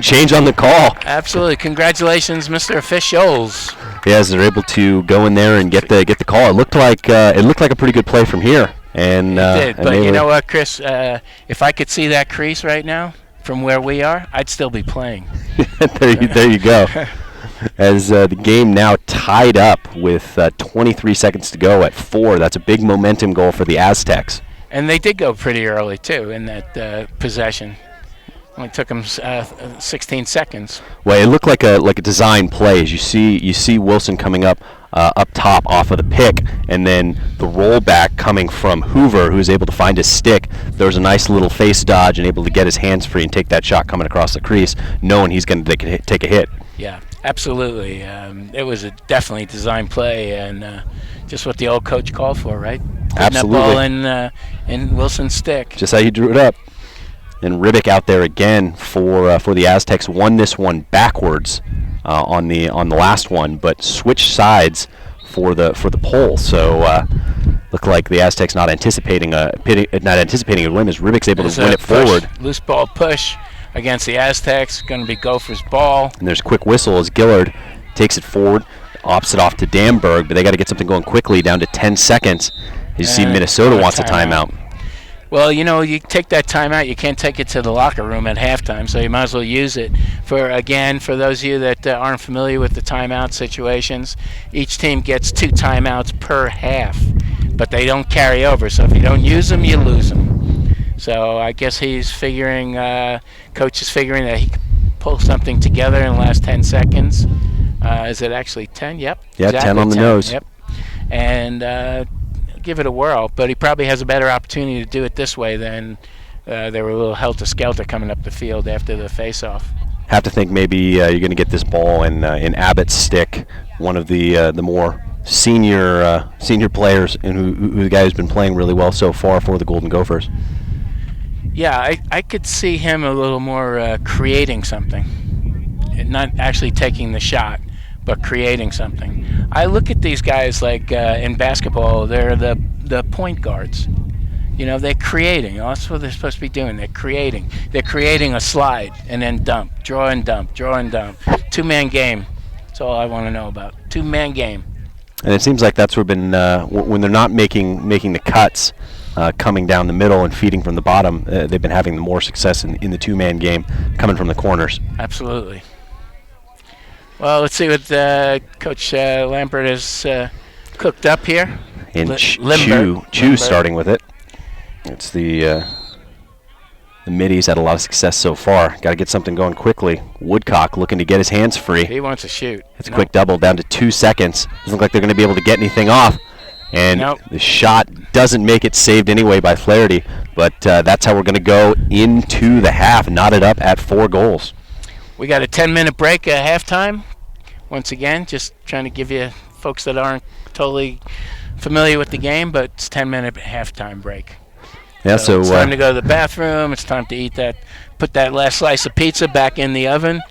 Change on the call. Absolutely. Congratulations, Mr. Officials. Yes, they're able to go in there and get the call. It looked like a pretty good play from here. And it did. But you know what, Chris? If I could see that crease right now from where we are, I'd still be playing. there you go. As the game now tied up with 23 seconds to go at 4. That's a big momentum goal for the Aztecs. And they did go pretty early too in that possession. Only took them 16 seconds. Well, it looked like a design play. As you see Wilson coming up top off of the pick, and then the rollback coming from Hoover, who was able to find his stick. There was a nice little face dodge and able to get his hands free and take that shot coming across the crease, knowing he's going to take a hit. Yeah, absolutely. It was a definitely design play, and just what the old coach called for, right? Putting Absolutely. that ball in Wilson's stick. Just how he drew it up. And Ribic out there again for the Aztecs. Won this one backwards on the last one, but switched sides for the pole. So Looked like the Aztecs not anticipating a win as Ribbick's able to win it forward. Loose ball push against the Aztecs. Going to be Gophers' ball. And there's a quick whistle as Gillard takes it forward, opts it off to Damberg, but they got to get something going quickly, down to 10 seconds. You see Minnesota wants a timeout. Well, you take that timeout, you can't take it to the locker room at halftime, so you might as well use it. For those of you that aren't familiar with the timeout situations, each team gets 2 timeouts per half, but they don't carry over. So if you don't use them, you lose them. So I guess he's figuring, coach is figuring that he can pull something together in the last 10 seconds. Is it actually 10? Yep. Yeah, exactly 10 on the nose. Yep. And give it a whirl, but he probably has a better opportunity to do it this way than they were a little helter-skelter coming up the field after the face-off. Have to think maybe you're going to get this ball in Abbott's stick, one of the more senior players, and who the guy who's been playing really well so far for the Golden Gophers. Yeah, I could see him a little more creating something, not actually taking the shot, but creating something. I look at these guys like in basketball, they're the point guards. They're creating. That's what they're supposed to be doing. They're creating. They're creating a slide and then dump, draw and dump, draw and dump. 2-man game. That's all I want to know about. 2-man game. And it seems like that's been when they're not making the cuts, coming down the middle and feeding from the bottom. They've been having more success in the 2-man game, coming from the corners. Absolutely. Well, let's see what Coach Lambert has cooked up here. And Chu starting with it. It's the middies had a lot of success so far. Got to get something going quickly. Woodcock looking to get his hands free. He wants to shoot. It's a quick double down to 2 seconds. Doesn't look like they're going to be able to get anything off. And the shot doesn't make it saved anyway by Flaherty. But that's how we're going to go into the half, knotted up at 4 goals. We got a 10-minute break at halftime. Once again, just trying to give you folks that aren't totally familiar with the game, but it's 10-minute halftime break. Yeah, so it's time to go to the bathroom. It's time to eat that, put that last slice of pizza back in the oven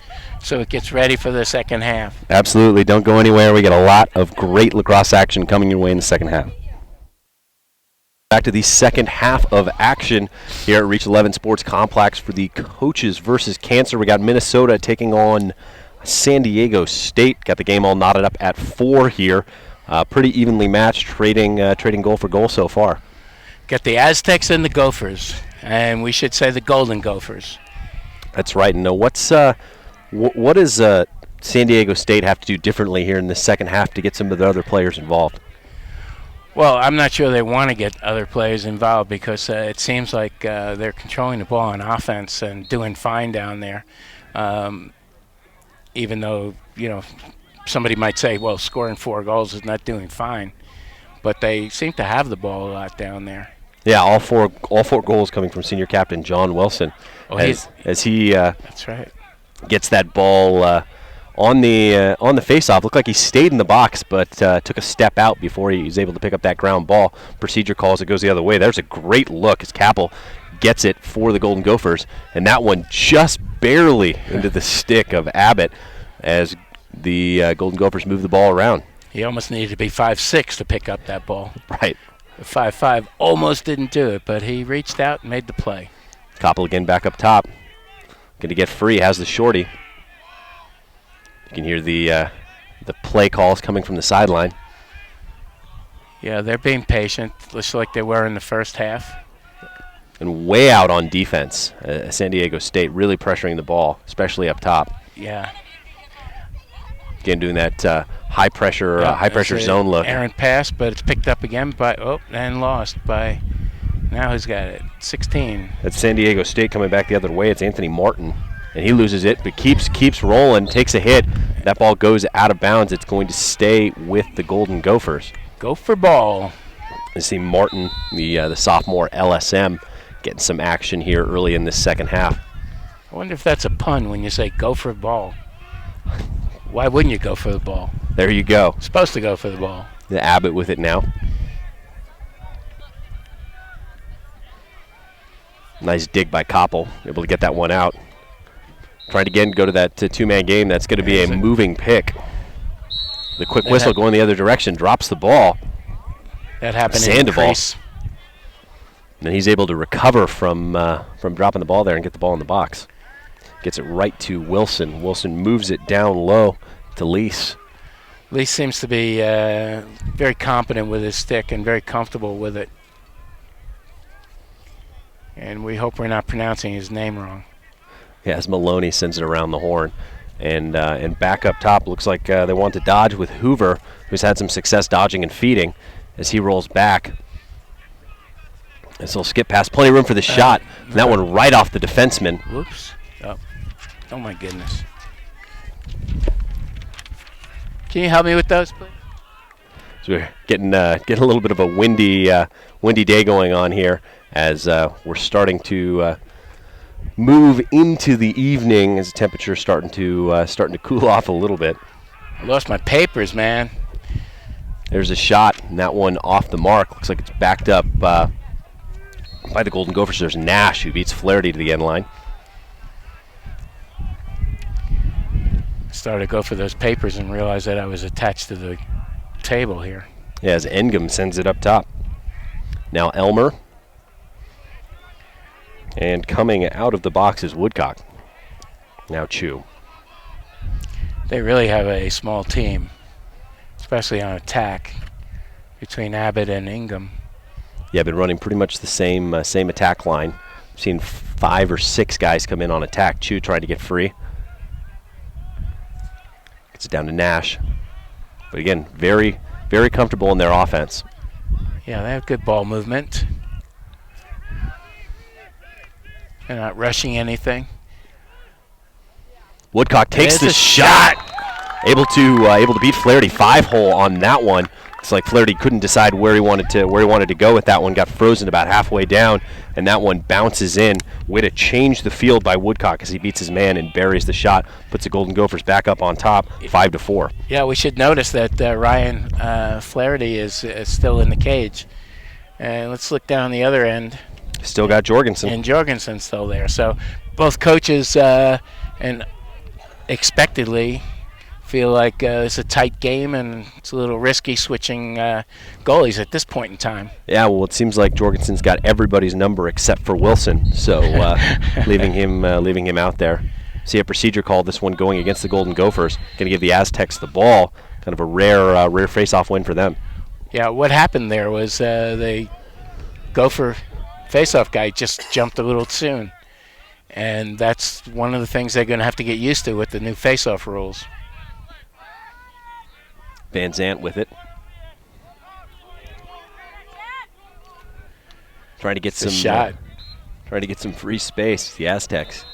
so it gets ready for the second half. Absolutely. Don't go anywhere. We got a lot of great lacrosse action coming your way in the second half. Back to the second half of action here at Reach 11 Sports Complex for the Coaches versus Cancer. We got Minnesota taking on San Diego State. Got the game all knotted up at 4 here. Pretty evenly matched, trading goal for goal so far. Got the Aztecs and the Gophers, and we should say the Golden Gophers. That's right. And what does San Diego State have to do differently here in the second half to get some of the other players involved? Well, I'm not sure they want to get other players involved because it seems like they're controlling the ball on offense and doing fine down there. Even though, somebody might say, well, scoring 4 goals is not doing fine. But they seem to have the ball a lot down there. Yeah, all four goals coming from senior captain John Wilson. As he that's right. Gets that ball on the face-off. Looked like he stayed in the box, but took a step out before he was able to pick up that ground ball. Procedure calls it goes the other way. There's a great look as Capel gets it for the Golden Gophers, and that one just barely into the stick of Abbott as the Golden Gophers move the ball around. He almost needed to be 5'6" to pick up that ball. Right. 5'5" almost didn't do it, but he reached out and made the play. Koppel again back up top. Going to get free, has the shorty. You can hear the play calls coming from the sideline. Yeah, they're being patient, just like they were in the first half. And way out on defense. San Diego State really pressuring the ball, especially up top. Yeah. Again, doing that high pressure zone look. Errant pass, but it's picked up again and lost by. Now who's got it? 16. That's San Diego State coming back the other way. It's Anthony Martin, and he loses it, but keeps rolling, takes a hit. That ball goes out of bounds. It's going to stay with the Golden Gophers. Go for ball. You see Martin, the sophomore LSM, getting some action here early in this second half. I wonder if that's a pun when you say go for ball. Why wouldn't you go for the ball? There you go. Supposed to go for the ball. The Abbott with it now. Nice dig by Koppel, able to get that one out. Trying to again go to that 2-man game. That's going to be a moving pick. The quick whistle going the other direction, drops the ball. That happened in the Sandoval. crease. And then he's able to recover from dropping the ball there and get the ball in the box. Gets it right to Wilson. Wilson moves it down low to Lease. Lee seems to be very competent with his stick and very comfortable with it. And we hope we're not pronouncing his name wrong. Yeah, as Maloney sends it around the horn. And back up top, looks like they want to dodge with Hoover, who's had some success dodging and feeding as he rolls back. And so he'll skip past. Plenty of room for the shot. And that one right off the defenseman. Whoops. Oh my goodness. Can you help me with those, please? So we're getting a little bit of a windy day going on here as we're starting to move into the evening as the temperature's starting to cool off a little bit. I lost my papers, man. There's a shot, and that one off the mark. Looks like it's backed up by the Golden Gophers. There's Nash, who beats Flaherty to the end line. Started to go for those papers and realized that I was attached to the table here. Yeah, as Engum sends it up top. Now Elmer. And coming out of the box is Woodcock. Now Chu. They really have a small team, especially on attack, between Abbott and Ingham. Yeah, been running pretty much the same attack line. I've seen 5 or 6 guys come in on attack. Chu trying to get free. Gets it down to Nash. But again, very, very comfortable in their offense. Yeah, they have good ball movement. They're not rushing anything. Woodcock takes There's the a shot. Able to beat Flaherty 5-hole on that one. It's like Flaherty couldn't decide where he wanted to go with that one. Got frozen about halfway down, and that one bounces in. Way to change the field by Woodcock as he beats his man and buries the shot. Puts the Golden Gophers back up on top, 5-4. Yeah, we should notice that Ryan Flaherty is still in the cage. And let's look down the other end. Still got Jorgensen. And Jorgensen's still there. So both coaches and expectedly feel like it's a tight game and it's a little risky switching goalies at this point in time. Yeah, well, it seems like Jorgensen's got everybody's number except for Wilson, so leaving him out there. See a procedure call, this one going against the Golden Gophers. Going to give the Aztecs the ball. Kind of a rare face-off win for them. Yeah, what happened there was the Gopher face-off guy just jumped a little soon. And that's one of the things they're going to have to get used to with the new face-off rules. Van Zant with it. Trying to get some shot. Trying to get some free space, the Aztecs.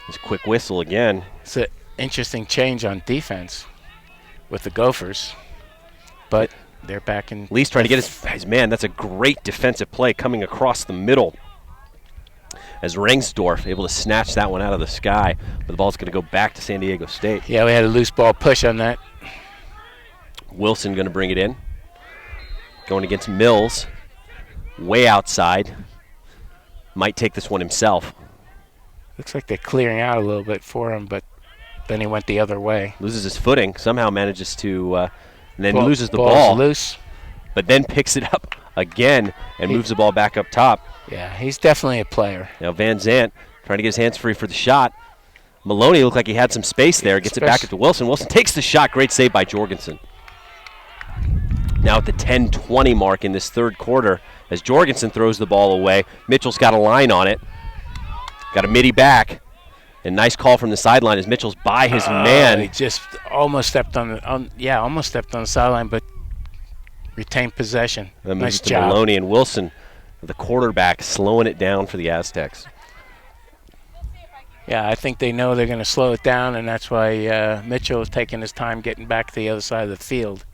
This quick whistle again. It's an interesting change on defense with the Gophers. But they're back in. Lee's trying to get his man. That's a great defensive play coming across the middle. As Rengsdorf able to snatch that one out of the sky. But the ball's going to go back to San Diego State. Yeah, we had a loose ball push on that. Wilson going to bring it in. Going against Mills. Way outside. Might take this one himself. Looks like they're clearing out a little bit for him, but then he went the other way. Loses his footing. Somehow manages to, and then loses the ball's ball. Loose. But then picks it up again and moves the ball back up top. Yeah, he's definitely a player. Now Van Zant trying to get his hands free for the shot. Maloney looked like he had some space there. Gets it back up to Wilson. Wilson takes the shot. Great save by Jorgensen. Now at the 10:20 mark in this third quarter as Jorgensen throws the ball away. Mitchell's got a line on it. Got a midi back. And nice call from the sideline as Mitchell's by his man. He just almost stepped on the sideline, but retained possession. Then nice moves to job. Maloney and Wilson, the quarterback, slowing it down for the Aztecs. Yeah, I think they know they're going to slow it down, and that's why Mitchell is taking his time getting back to the other side of the field.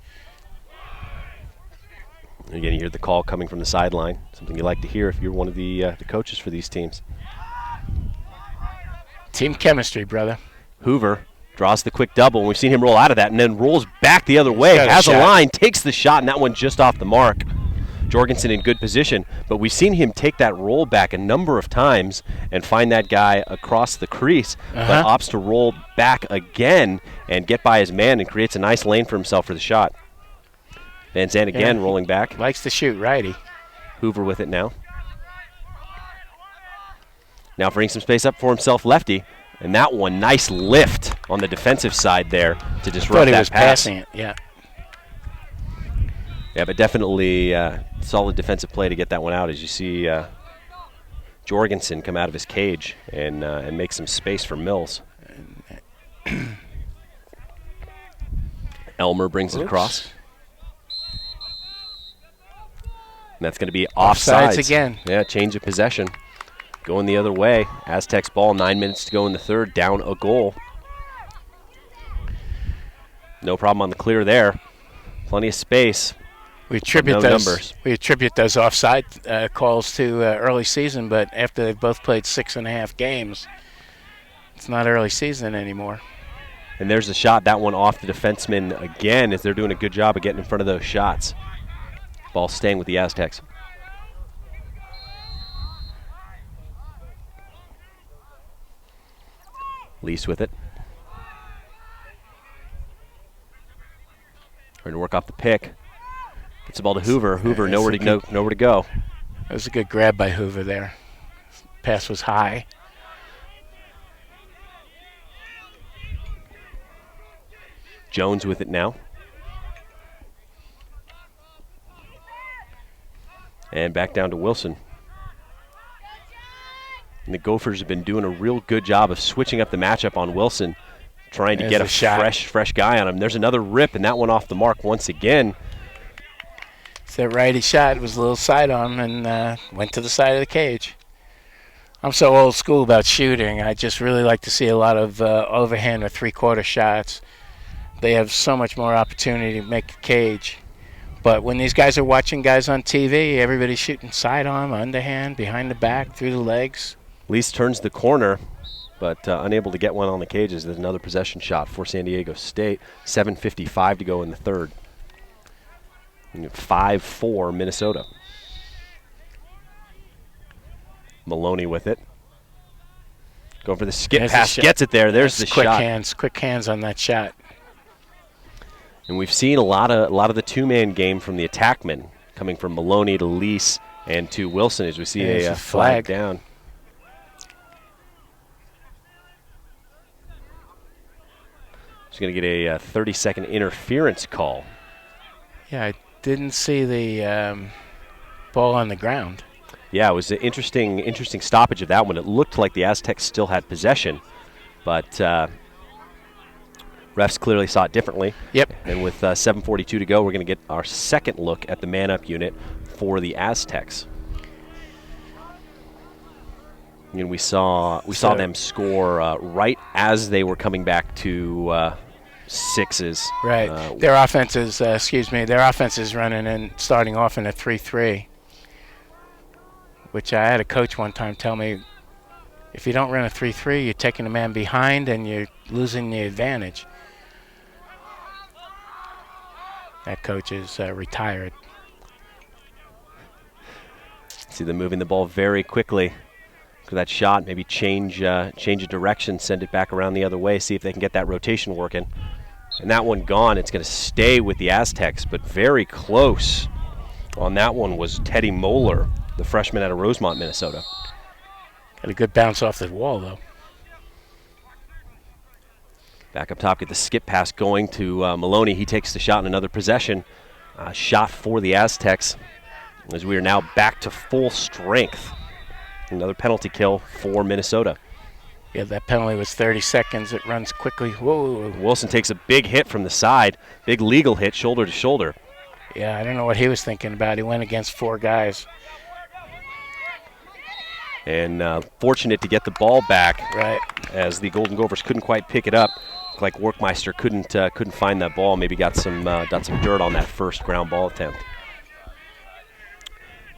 Again, you hear the call coming from the sideline. Something you like to hear if you're one of the coaches for these teams. Team chemistry, brother. Hoover draws the quick double, and we've seen him roll out of that, and then rolls back the other way, has a line, takes the shot, and that one just off the mark. Jorgensen in good position, but we've seen him take that roll back a number of times and find that guy across the crease, but opts to roll back again and get by his man and creates a nice lane for himself for the shot. Van Zandt again rolling back. Likes to shoot righty. Hoover with it now. Now freeing some space up for himself, lefty. And that one, nice lift on the defensive side there to disrupt Thought he that was pass. passing it, yeah. Yeah, but definitely solid defensive play to get that one out as you see Jorgensen come out of his cage and make some space for Mills. Elmer brings it across. And that's going to be offsides again. Yeah, change of possession. Going the other way. Aztecs ball, 9 minutes to go in the third, down a goal. No problem on the clear there. Plenty of space. We attribute those offside calls to early season, but after they've both played 6.5 games, it's not early season anymore. And there's the shot, that one off the defenseman again, as they're doing a good job of getting in front of those shots. Ball staying with the Aztecs. Lease with it. Trying to work off the pick. Gets the ball to Hoover. Hoover nowhere to go. That was a good grab by Hoover there. Pass was high. Jones with it now. And back down to Wilson. And the Gophers have been doing a real good job of switching up the matchup on Wilson, trying to get a fresh guy on him. There's another rip, and that one off the mark once again. It's that righty shot. It was a little side on and went to the side of the cage. I'm so old school about shooting. I just really like to see a lot of overhand or three-quarter shots. They have so much more opportunity to make a cage. But when these guys are watching guys on TV, everybody's shooting side arm, underhand, behind the back, through the legs. Lease turns the corner, but unable to get one on the cages. There's another possession shot for San Diego State. 7:55 to go in the third. 5-4 Minnesota. Maloney with it. Going for the skip pass, gets it there. There's the shot. Quick hands on that shot. And we've seen a lot of the two-man game from the attackmen, coming from Maloney to Lease and to Wilson as we see a flag down. He's going to get a 30-second interference call. Yeah, I didn't see the ball on the ground. Yeah, it was an interesting stoppage of that one. It looked like the Aztecs still had possession, but refs clearly saw it differently. Yep. And with 7:42 to go, we're going to get our second look at the man-up unit for the Aztecs. And we saw them score right as they were coming back to sixes. Right. Their offense is running and starting off in a 3-3. Which I had a coach one time tell me, if you don't run a 3-3, you're taking a man behind and you're losing the advantage. That coach is retired. See them moving the ball very quickly. For that shot, maybe change a direction, send it back around the other way, see if they can get that rotation working. And that one gone. It's going to stay with the Aztecs, but very close on that one was Teddy Moeller, the freshman out of Rosemont, Minnesota. Got a good bounce off the wall, though. Back up top, get the skip pass going to Maloney. He takes the shot in another possession. Shot for the Aztecs as we are now back to full strength. Another penalty kill for Minnesota. Yeah, that penalty was 30 seconds. It runs quickly. Whoa. Wilson takes a big hit from the side. Big legal hit, shoulder to shoulder. Yeah, I don't know what he was thinking about. He went against four guys. And fortunate to get the ball back. Right. As the Golden Gophers couldn't quite pick it up. Looked like Workmeister couldn't find that ball. Maybe got some dirt on that first ground ball attempt.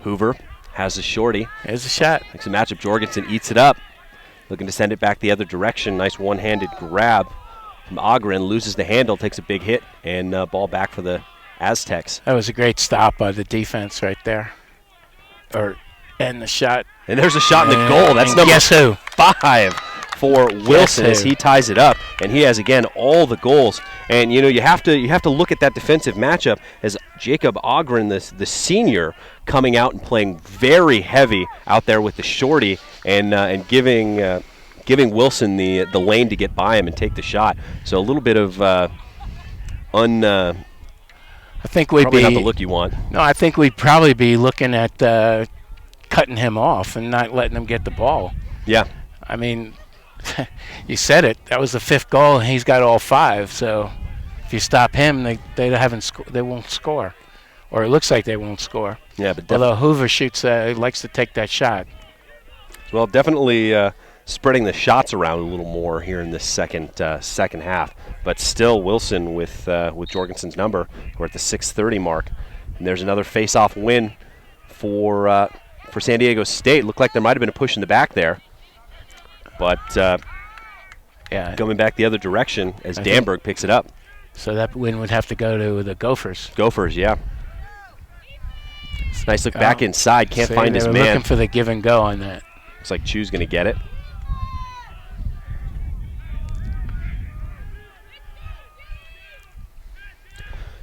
Hoover has the shorty. There's a shot. Makes a matchup. Jorgensen eats it up. Looking to send it back the other direction. Nice one-handed grab from Ogren. Loses the handle, takes a big hit, and ball back for the Aztecs. That was a great stop by the defense right there. And the shot. And there's a shot in the goal. That's number guess who? 5 for Wilson as he ties it up, and he has again all the goals. And you have to look at that defensive matchup as Jacob Ogren, the senior, coming out and playing very heavy out there with the shorty and giving Wilson the lane to get by him and take the shot. So a little bit of I think we'd probably be not the look you want. No, I think we'd probably be looking at cutting him off and not letting him get the ball. Yeah. I mean, you said it. That was the 5th goal, and he's got all 5. So if you stop him, they won't score, or it looks like they won't score. Yeah, but although Hoover likes to take that shot. Well, definitely spreading the shots around a little more here in this second half. But still, Wilson with Jorgensen's number. We're at the 6:30 mark, and there's another face-off win for San Diego State. Looked like there might have been a push in the back there, but going back the other direction as Danberg picks it up. So that win would have to go to the Gophers. Gophers, yeah. Nice look back inside. Can't find his man. Looking for the give and go on that. Looks like Chu's going to get it.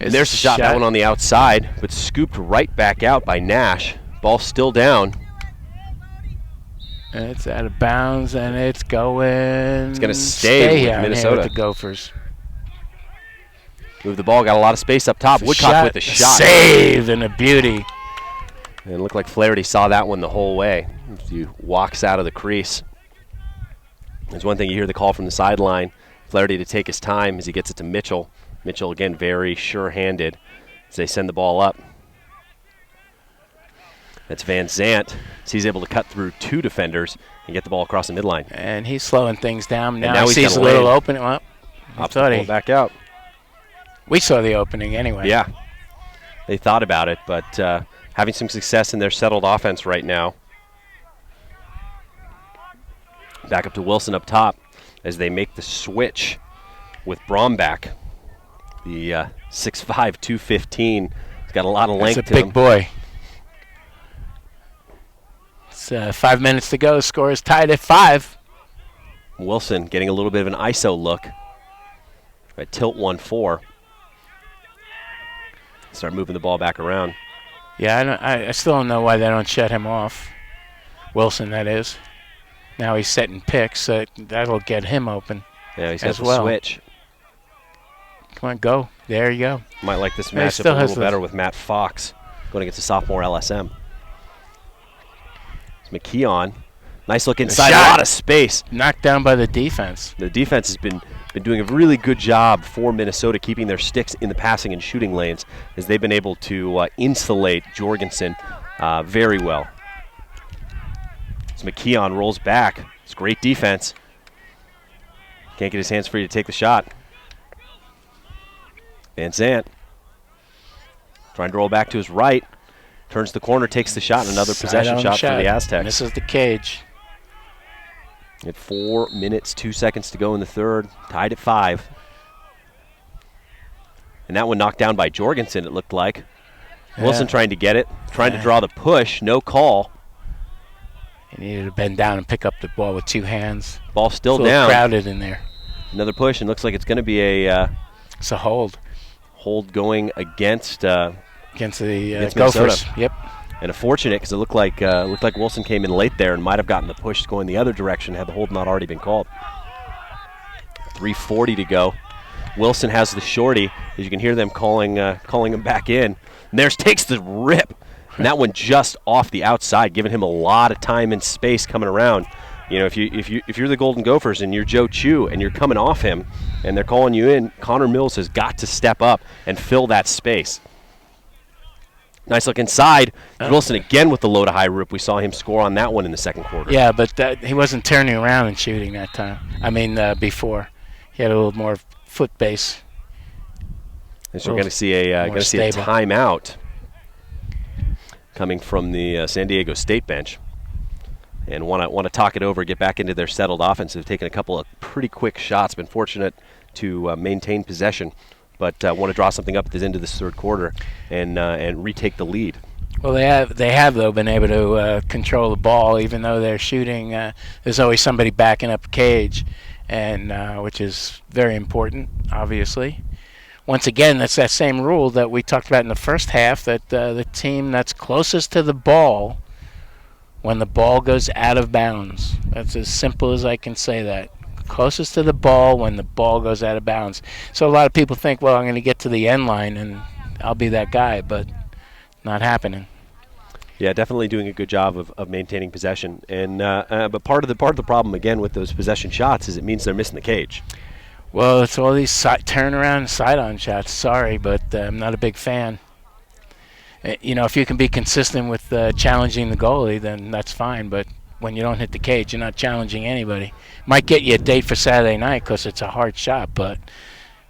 And there's a shot, that one on the outside, but scooped right back out by Nash. Ball still down. And it's out of bounds, and it's going. It's going to stay with Minnesota. With the Gophers. Move the ball, got a lot of space up top. Woodcock with the shot. Save and a beauty. And it looked like Flaherty saw that one the whole way. He walks out of the crease. There's one thing, you hear the call from the sideline. Flaherty to take his time as he gets it to Mitchell. Mitchell, again, very sure-handed as they send the ball up. That's Van Zant. So he's able to cut through 2 defenders and get the ball across the midline. And he's slowing things down. Now he sees a little opening. Well, back out. We saw the opening anyway. Yeah. They thought about it, but having some success in their settled offense right now. Back up to Wilson up top as they make the switch with Bromback. The 6'5", 215. He's got a lot of length to him. That's a big boy. It's 5 minutes to go. The score is tied at 5. Wilson getting a little bit of an ISO look. At tilt 1-4. Start moving the ball back around. Yeah, I still don't know why they don't shut him off. Wilson, that is. Now he's setting picks, so that'll get him open. Yeah, he's got the switch. Come on, go. There you go. Might like this matchup a little better with Matt Fox going against the sophomore LSM. It's McKeon. Nice look inside. A lot of space. Knocked down by the defense. The defense has been doing a really good job for Minnesota keeping their sticks in the passing and shooting lanes as they've been able to insulate Jorgensen very well. As McKeon rolls back. It's great defense. Can't get his hands free to take the shot. Van Zant trying to roll back to his right. Turns the corner, takes the shot, and another possession shot for the Aztecs. Misses the cage. At 4 minutes, 2 seconds to go in the third. Tied at 5. And that one knocked down by Jorgensen, it looked like. Yeah. Wilson trying to get it, trying to draw the push, no call. He needed to bend down and pick up the ball with 2 hands. Ball still it's a down. Crowded in there. Another push, and looks like it's going to be a... it's a hold. Hold going against the Gophers. Yep. And unfortunate because it looked like Wilson came in late there and might have gotten the push going the other direction had the hold not already been called. 3:40 to go. Wilson has the shorty, as you can hear them calling him back in. And there's takes the rip, and that one just off the outside, giving him a lot of time and space coming around. You know, if you're the Golden Gophers and you're Joe Chu and you're coming off him, and they're calling you in, Connor Mills has got to step up and fill that space. Nice look inside. Wilson again with the low to high rip. We saw him score on that one in the second quarter. Yeah, but he wasn't turning around and shooting that time. I mean, before. He had a little more foot base. And so we're going to see a timeout coming from the San Diego State bench. And want to talk it over, get back into their settled offense. They've taken a couple of pretty quick shots, been fortunate to maintain possession. but want to draw something up at the end of this third quarter and retake the lead. Well, they have though been able to control the ball, even though they're shooting. There's always somebody backing up the cage, and which is very important, obviously. Once again, that's that same rule that we talked about in the first half, that the team that's closest to the ball when the ball goes out of bounds. That's as simple as I can say that. Closest to the ball when the ball goes out of bounds. So a lot of people think, well, I'm going to get to the end line and I'll be that guy, but not happening. Yeah, definitely doing a good job of maintaining possession. And but part of the problem again with those possession shots is it means they're missing the cage. Well, it's all these turnaround side-on shots. Sorry, but I'm not a big fan. If you can be consistent with challenging the goalie, then that's fine. But when you don't hit the cage, you're not challenging anybody. Might get you a date for Saturday night because it's a hard shot, but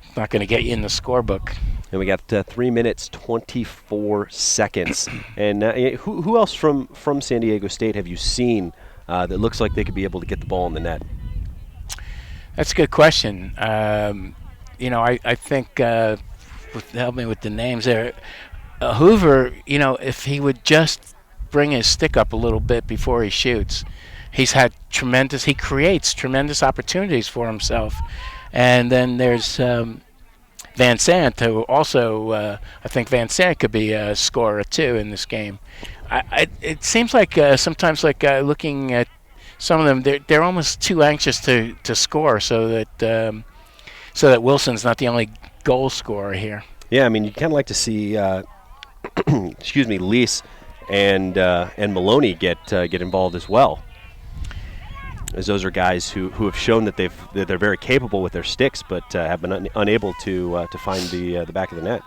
it's not going to get you in the scorebook. And we got 3 minutes, 24 seconds. And who else from San Diego State have you seen that looks like they could be able to get the ball in the net? That's a good question. I think, help me with the names there. Hoover, if he would just bring his stick up a little bit before he shoots, he creates tremendous opportunities for himself. And then there's Van Sant, who also, I think Van Sant could be a scorer too in this game. It seems like sometimes, looking at some of them, they're almost too anxious to score, so that Wilson's not the only goal scorer here. Yeah, I mean, you kind of like to see, Lease and Maloney get involved as well, as those are guys who have shown that they're very capable with their sticks, but have been unable to find the back of the net.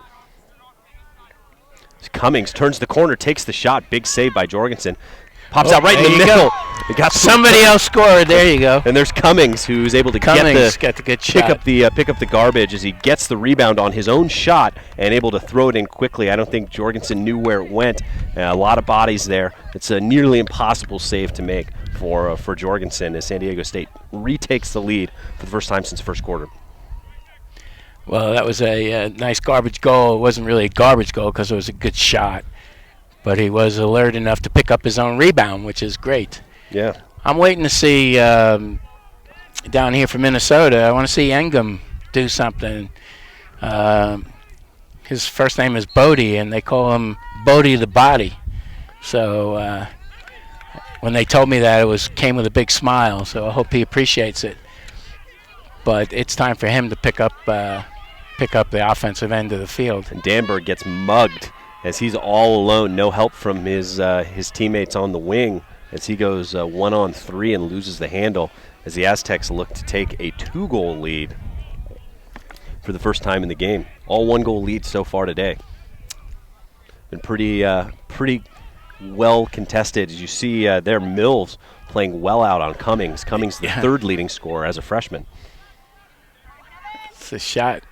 Cummings turns the corner, takes the shot, big save by Jorgensen. Pops out right in the middle. Somebody else scored. There you go. And there's Cummings, who's able to got the good pick up the garbage as he gets the rebound on his own shot and able to throw it in quickly. I don't think Jorgensen knew where it went. A lot of bodies there. It's a nearly impossible save to make for Jorgensen as San Diego State retakes the lead for the first time since first quarter. Well, that was a nice garbage goal. It wasn't really a garbage goal because it was a good shot. But he was alert enough to pick up his own rebound, which is great. Yeah. I'm waiting to see down here from Minnesota. I want to see Engum do something. His first name is Bodie, and they call him Bodie the Body. So when they told me that, came with a big smile. So I hope he appreciates it. But it's time for him to pick up the offensive end of the field. And Danberg gets mugged as he's all alone, no help from his teammates on the wing, as he goes 1-on-3 and loses the handle as the Aztecs look to take a 2-goal lead for the first time in the game. All 1-goal leads so far today. Been pretty well contested. As you see there, Mills playing well out on Cummings. Cummings the third leading scorer as a freshman. It's a shot.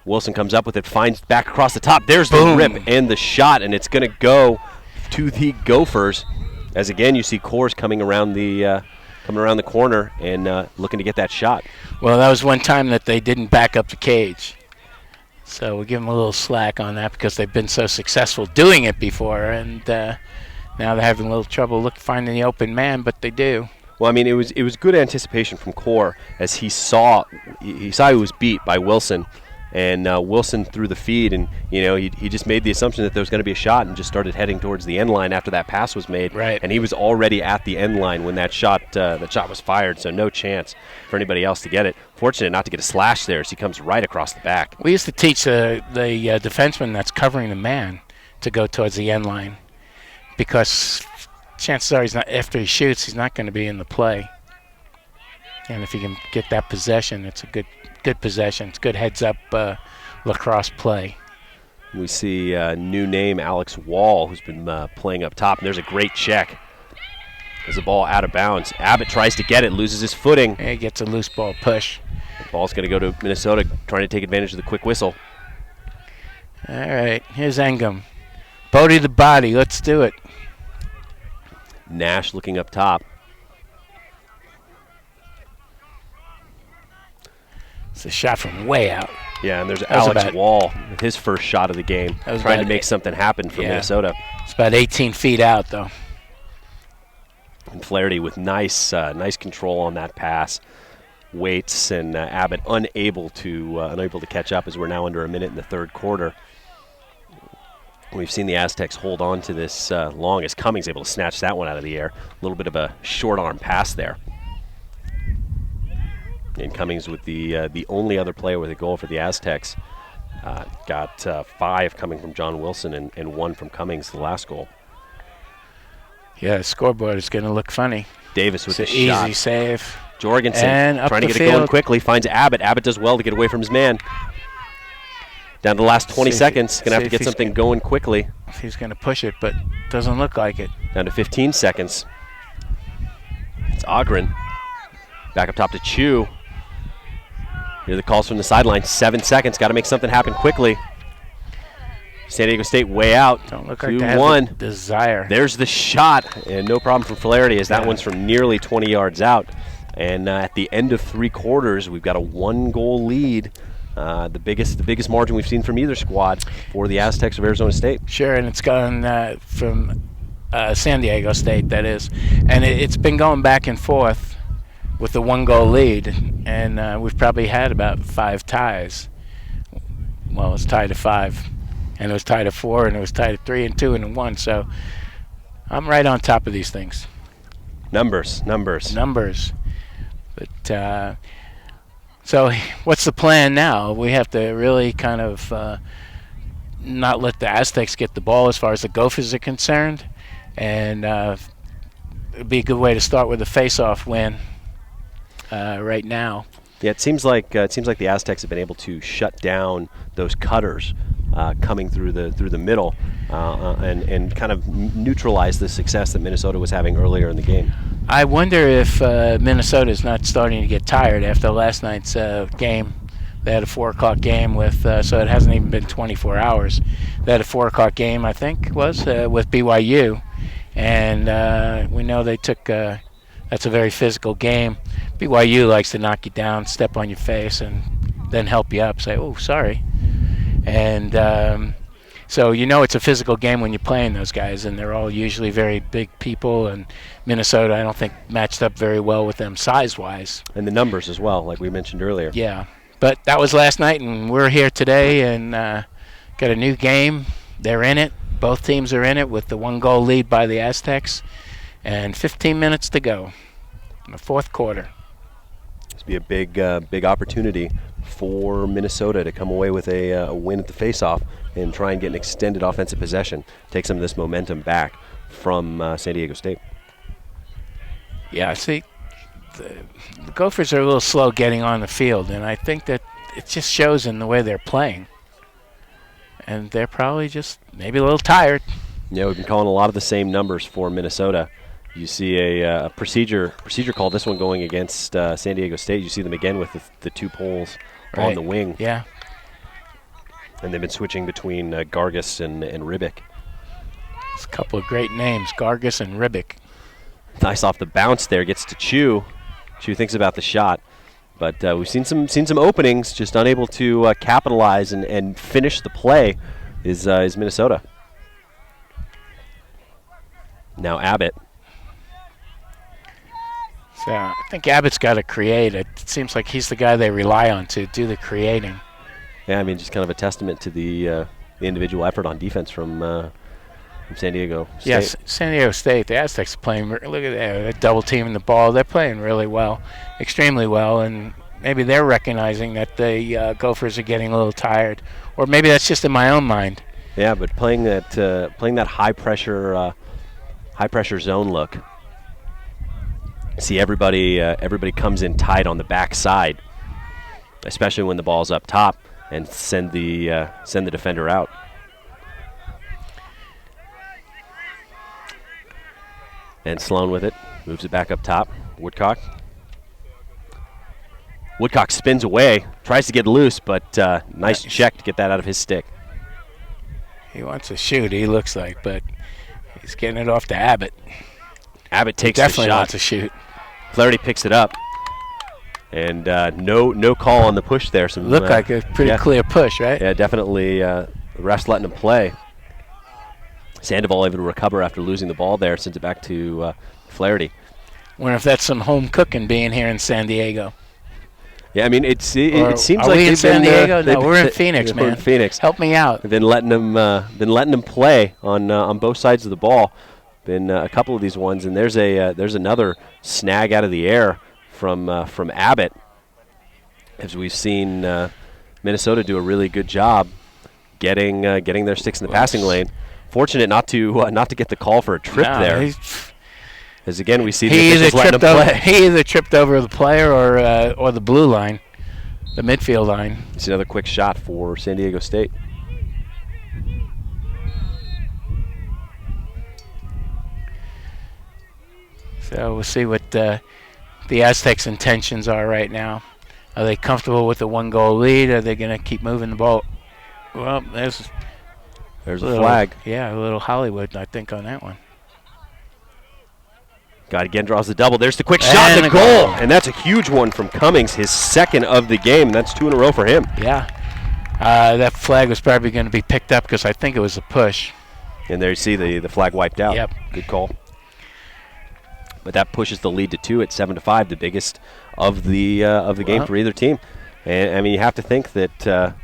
Wilson comes up with it, finds back across the top. There's the rip and the shot, and it's going to go to the Gophers. As again, you see Coors coming around the corner and looking to get that shot. Well, that was one time that they didn't back up the cage. So we'll give them a little slack on that because they've been so successful doing it before, and now they're having a little trouble finding the open man, but they do. Well, I mean, it was good anticipation from Core as he saw he was beat by Wilson. And Wilson threw the feed, and he just made the assumption that there was going to be a shot, and just started heading towards the end line after that pass was made. Right. And he was already at the end line when that shot was fired, so no chance for anybody else to get it. Fortunate not to get a slash there, as he comes right across the back. We used to teach the defenseman that's covering the man to go towards the end line, because chances are after he shoots, he's not going to be in the play. And if you can get that possession, it's a good possession. It's good heads-up lacrosse play. We see a new name, Alex Wall, who's been playing up top. And there's a great check. There's a ball out of bounds. Abbott tries to get it, loses his footing. He gets a loose ball push. The ball's going to go to Minnesota, trying to take advantage of the quick whistle. All right, here's Engum. Bodie the Body, let's do it. Nash looking up top. It's a shot from way out. Yeah, and there's was Alex about- Wall, his first shot of the game, That was trying to about make it. something happen for Yeah. Minnesota. It's about 18 feet out, though. And Flaherty with nice control on that pass. Waits and Abbott unable to catch up as we're now under a minute in the third quarter. We've seen the Aztecs hold on to this long as Cummings able to snatch that one out of the air. A little bit of a short arm pass there. And Cummings with the only other player with a goal for the Aztecs. Got 5 coming from John Wilson and 1 from Cummings, the last goal. Yeah, the scoreboard is going to look funny. Davis with It's the an shot. easy save. Jorgensen And up trying to the get it going field. quickly. Finds Abbott. Abbott does well to get away from his man. Down to the last 20 See if seconds. Going to have see to if get he's something going quickly. If he's going to push it, but doesn't look like it. Down to 15 seconds. It's Ogren. Back up top to Chu. Here are the calls from the sideline. 7 seconds. Got to make something happen quickly. San Diego State way out. Don't look like they have 2-1. the desire. There's the shot, and no problem from Flaherty as that one's from nearly 20 yards out. And at the end of 3 quarters, we've got a 1-goal lead. The biggest margin we've seen from either squad for the Aztecs of Arizona State. Sure, and it's gone from San Diego State, that is. And it's been going back and forth with the 1-goal lead. And we've probably had about 5 ties. Well, it's tied at 5. And it was tied at 4, and it was tied at 3 and 2 and 1. So I'm right on top of these things. Numbers. But so what's the plan now? We have to really kind of not let the Aztecs get the ball as far as the Gophers are concerned, and it'd be a good way to start with a face-off win right now. Yeah, it seems like the Aztecs have been able to shut down those cutters coming through the middle and kind of neutralize the success that Minnesota was having earlier in the game. I wonder if Minnesota is not starting to get tired after last night's game. They had a 4 o'clock game with, so it hasn't even been 24 hours. They had a 4 o'clock game, I think, with BYU, and we know they took. That's a very physical game. BYU likes to knock you down, step on your face, and then help you up. Say, "Oh, sorry," and so you know it's a physical game when you're playing those guys, and they're all usually very big people. And Minnesota, I don't think, matched up very well with them size-wise. And the numbers as well, like we mentioned earlier. Yeah, but that was last night, and we're here today, and got a new game. They're in it. Both teams are in it with the 1-goal lead by the Aztecs, and 15 minutes to go in the 4th quarter. This will be a big opportunity for Minnesota to come away with a win at the face-off and try and get an extended offensive possession, take some of this momentum back from San Diego State. Yeah, see, the Gophers are a little slow getting on the field, and I think that it just shows in the way they're playing. And they're probably just maybe a little tired. Yeah, we've been calling a lot of the same numbers for Minnesota. You see a procedure call, this one going against San Diego State. You see them again with the 2 poles on Right. the wing. Yeah. And they've been switching between Gargis and Ribic. It's a couple of great names, Gargis and Ribic. Nice off the bounce there, gets to Chu. Chu thinks about the shot. But we've seen some openings, just unable to capitalize and finish the play is Minnesota. Now Abbott. So I think Abbott's got to create. It seems like he's the guy they rely on to do the creating. Yeah, I mean, just kind of a testament to the individual effort on defense from San Diego State. Yes, San Diego State. The Aztecs are playing. Look at that. They're double teaming the ball. They're playing really well, extremely well, and maybe they're recognizing that the Gophers are getting a little tired, or maybe that's just in my own mind. Yeah, but playing that high pressure zone look. See, everybody comes in tight on the backside, especially when the ball's up top, and send the defender out. And Sloan with it, moves it back up top. Woodcock spins away, tries to get loose, but nice check to get that out of his stick. He wants to shoot, he looks like, but he's getting it off to Abbott. Abbott takes Definitely the shot. wants to shoot. Flaherty picks it up And no call on the push there. Looked like a pretty clear push, right? Yeah, definitely. The refs letting him play. Sandoval able to recover after losing the ball there, sends it back to Flaherty. Wonder if that's some home cooking being here in San Diego. Yeah, I mean it seems are like we in San Diego? No, we're in Phoenix, Phoenix, man. We're in Phoenix. Help me out. They've been letting him play on both sides of the ball. Been a couple of these ones, and there's another snag out of the air from Abbott. As we've seen Minnesota do a really good job getting their sticks in the passing lane. Fortunate not to get the call for a trip there. As again we see the officials letting him play. He either tripped over the player or the blue line, the midfield line. It's another quick shot for San Diego State. So we'll see what the Aztecs' intentions are right now. Are they comfortable with the 1-goal lead? Are they going to keep moving the ball? Well, there's a flag. Yeah, a little Hollywood, I think, on that one. God again draws the double. There's the quick shot, and the goal. And that's a huge one from Cummings, his second of the game. That's 2 in a row for him. Yeah. That flag was probably going to be picked up because I think it was a push. And there you see the flag wiped out. Yep. Good call. But that pushes the lead to 2 at 7-5, the biggest of the game for either team. And I mean, you have to think that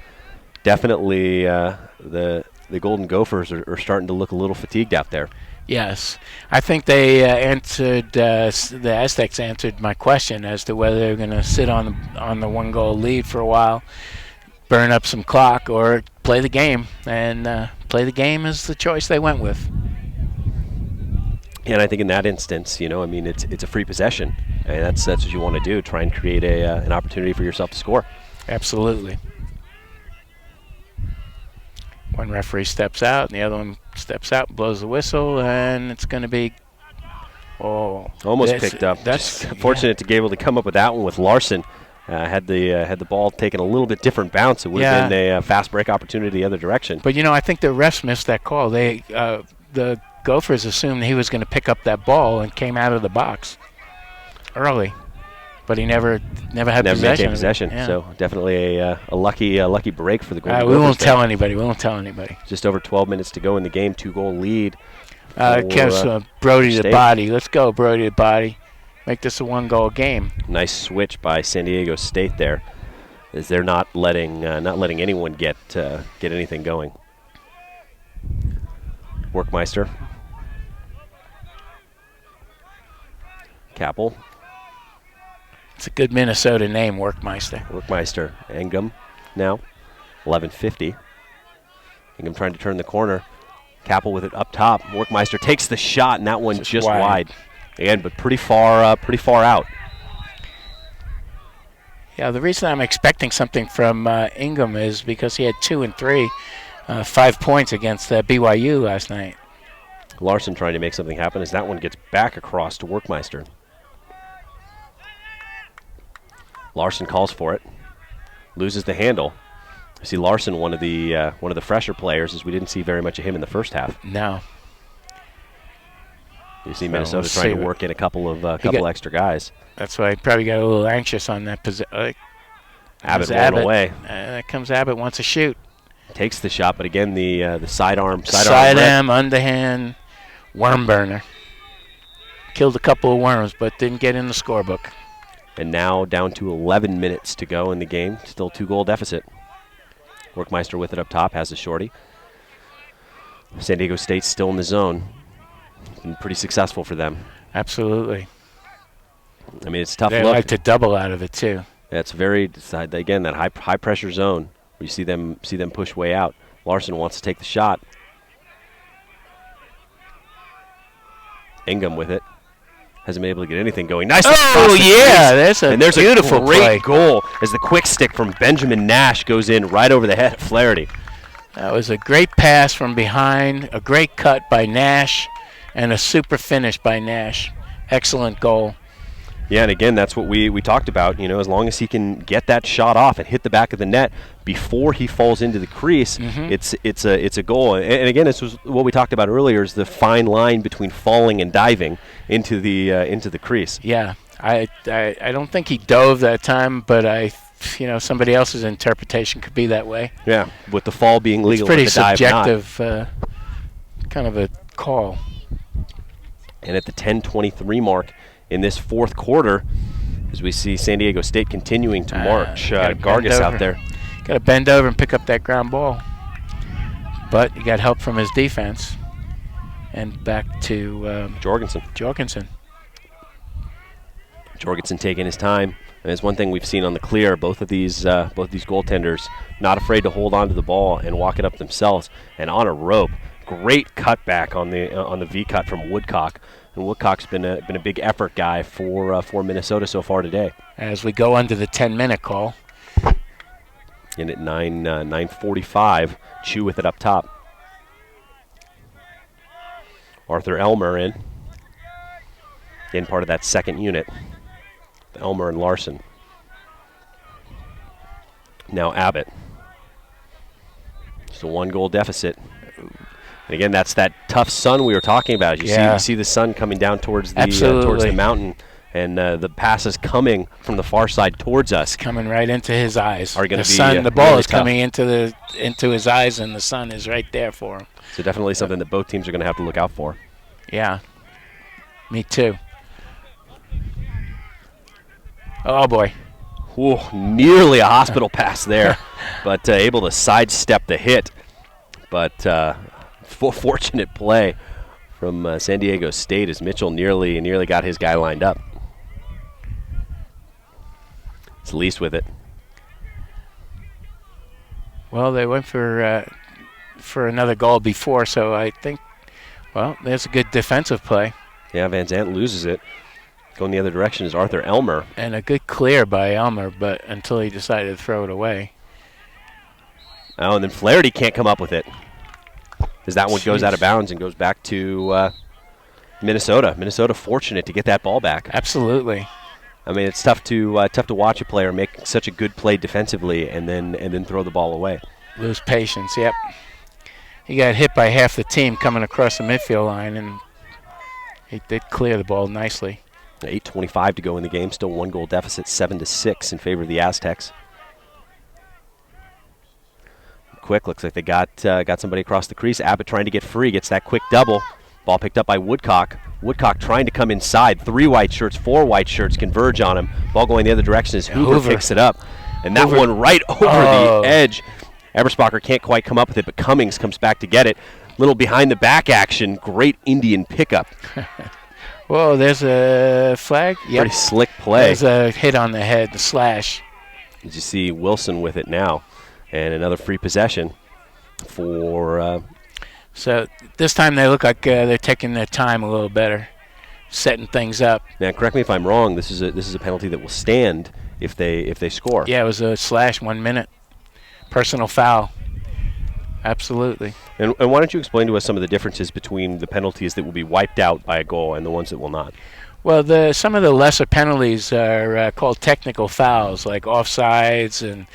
definitely the Golden Gophers are starting to look a little fatigued out there. Yes, I think they answered. The Aztecs answered my question as to whether they're going to sit on the 1-goal lead for a while, burn up some clock, or play the game. And play the game is the choice they went with. And I think in that instance, I mean, it's a free possession, and that's what you want to do. Try and create an opportunity for yourself to score. Absolutely. One referee steps out, and the other one steps out, blows the whistle, and it's going to be almost picked up. That's fortunate to be able to come up with that one with Larson. Had the ball taken a little bit different bounce, it would have been a fast break opportunity the other direction. But I think the refs missed that call. The Gophers assumed he was going to pick up that ball and came out of the box early, but he never had possession. Yeah. So definitely a lucky break for the Golden We Gophers. won't tell anybody. We won't tell anybody. Just over 12 minutes to go in the game. 2-goal lead. Brody the body. Let's go, Brody the body. Make this a 1-goal game. Nice switch by San Diego State there, as they're not letting anyone get anything going. Workmeister. Capel. It's a good Minnesota name, Workmeister. Workmeister. Engum now. 11:50. Engum trying to turn the corner. Capel with it up top. Workmeister takes the shot, and that one just wide. Again, but pretty far out. Yeah, the reason I'm expecting something from Engum is because he had 2 and 3, 5 points against BYU last night. Larson trying to make something happen as that one gets back across to Workmeister. Larson calls for it, loses the handle. I see Larson, one of the fresher players, as we didn't see very much of him in the first half. No. You see Minnesota trying to work in a couple extra guys. That's why he probably got a little anxious on that position. Abbott rolling away. That comes Abbott, wants to shoot. Takes the shot, but again the sidearm. Sidearm, underhand, worm burner. Killed a couple of worms, but didn't get in the scorebook. And now down to 11 minutes to go in the game. Still 2-goal deficit. Workmeister with it up top, has a shorty. San Diego State's still in the zone. Been pretty successful for them. Absolutely. I mean, it's tough. They like to double out of it too. That's again that high pressure zone. You see them push way out. Larson wants to take the shot. Engum with it. Hasn't been able to get anything going. Nice. Oh, yeah. There's a beautiful great goal as the quick stick from Benjamin Nash goes in right over the head of Flaherty. That was a great pass from behind, a great cut by Nash, and a super finish by Nash. Excellent goal. Yeah, and again, that's what we talked about. As long as he can get that shot off and hit the back of the net before he falls into the crease, it's a goal. And again, this was what we talked about earlier: is the fine line between falling and diving into the crease. Yeah, I don't think he dove that time, but somebody else's interpretation could be that way. Yeah, with the fall being legal, It's pretty the dive subjective, kind of a call. And at the 10:23 mark in this fourth quarter, as we see San Diego State continuing to march, Gargis out there. Got to bend over and pick up that ground ball. But he got help from his defense. And back to Jorgensen. Jorgensen taking his time. And it's one thing we've seen on the clear. Both of these goaltenders not afraid to hold on to the ball and walk it up themselves. And on a rope, great cutback on the V cut from Woodcock. And Woodcock's been a big effort guy for Minnesota so far today. As we go under the 10-minute call. In at 9:45, Chu with it up top. Arthur Elmer in part of that second unit. Elmer and Larson. Now Abbott. Just a 1-goal deficit. And again, that's that tough sun we were talking about. You see the sun coming down towards the mountain, and the passes coming from the far side towards us. Coming right into his eyes. Are going to be the ball really is tough. Coming into his eyes, and the sun is right there for him. So definitely something that both teams are going to have to look out for. Yeah, me too. Oh boy. Ooh, nearly a hospital pass there, but able to sidestep the hit. But fortunate play from San Diego State as Mitchell nearly got his guy lined up. It's Lease with it. Well, they went for another goal before, so I think, there's a good defensive play. Yeah, Van Zandt loses it. Going the other direction is Arthur Elmer. And a good clear by Elmer, but until he decided to throw it away. Oh, and then Flaherty can't come up with it, as that one goes out of bounds and goes back to Minnesota. Minnesota fortunate to get that ball back. Absolutely. I mean, it's tough to watch a player make such a good play defensively and then throw the ball away. Lose patience. Yep. He got hit by half the team coming across the midfield line, and he did clear the ball nicely. 8:25 to go in the game. Still 1-goal deficit, 7-6 in favor of the Aztecs. Quick, looks like they got somebody across the crease. Abbott trying to get free, gets that quick double. Ball picked up by Woodcock. Woodcock trying to come inside. 3 white shirts, 4 white shirts converge on him. Ball going the other direction as Hoover picks it up. And that one right over the edge. Eberspacher can't quite come up with it, but Cummings comes back to get it. Little behind the back action. Great Indian pickup. Whoa, there's a flag. Yep. Pretty slick play. There's a hit on the head, the slash. As you see Wilson with it now. And another free possession for... So this time they look like they're taking their time a little better, setting things up. Now, correct me if I'm wrong. This is a penalty that will stand if they score. Yeah, it was a slash, 1 minute. Personal foul. Absolutely. And why don't you explain to us some of the differences between the penalties that will be wiped out by a goal and the ones that will not? Well, some of the lesser penalties are called technical fouls, like offsides and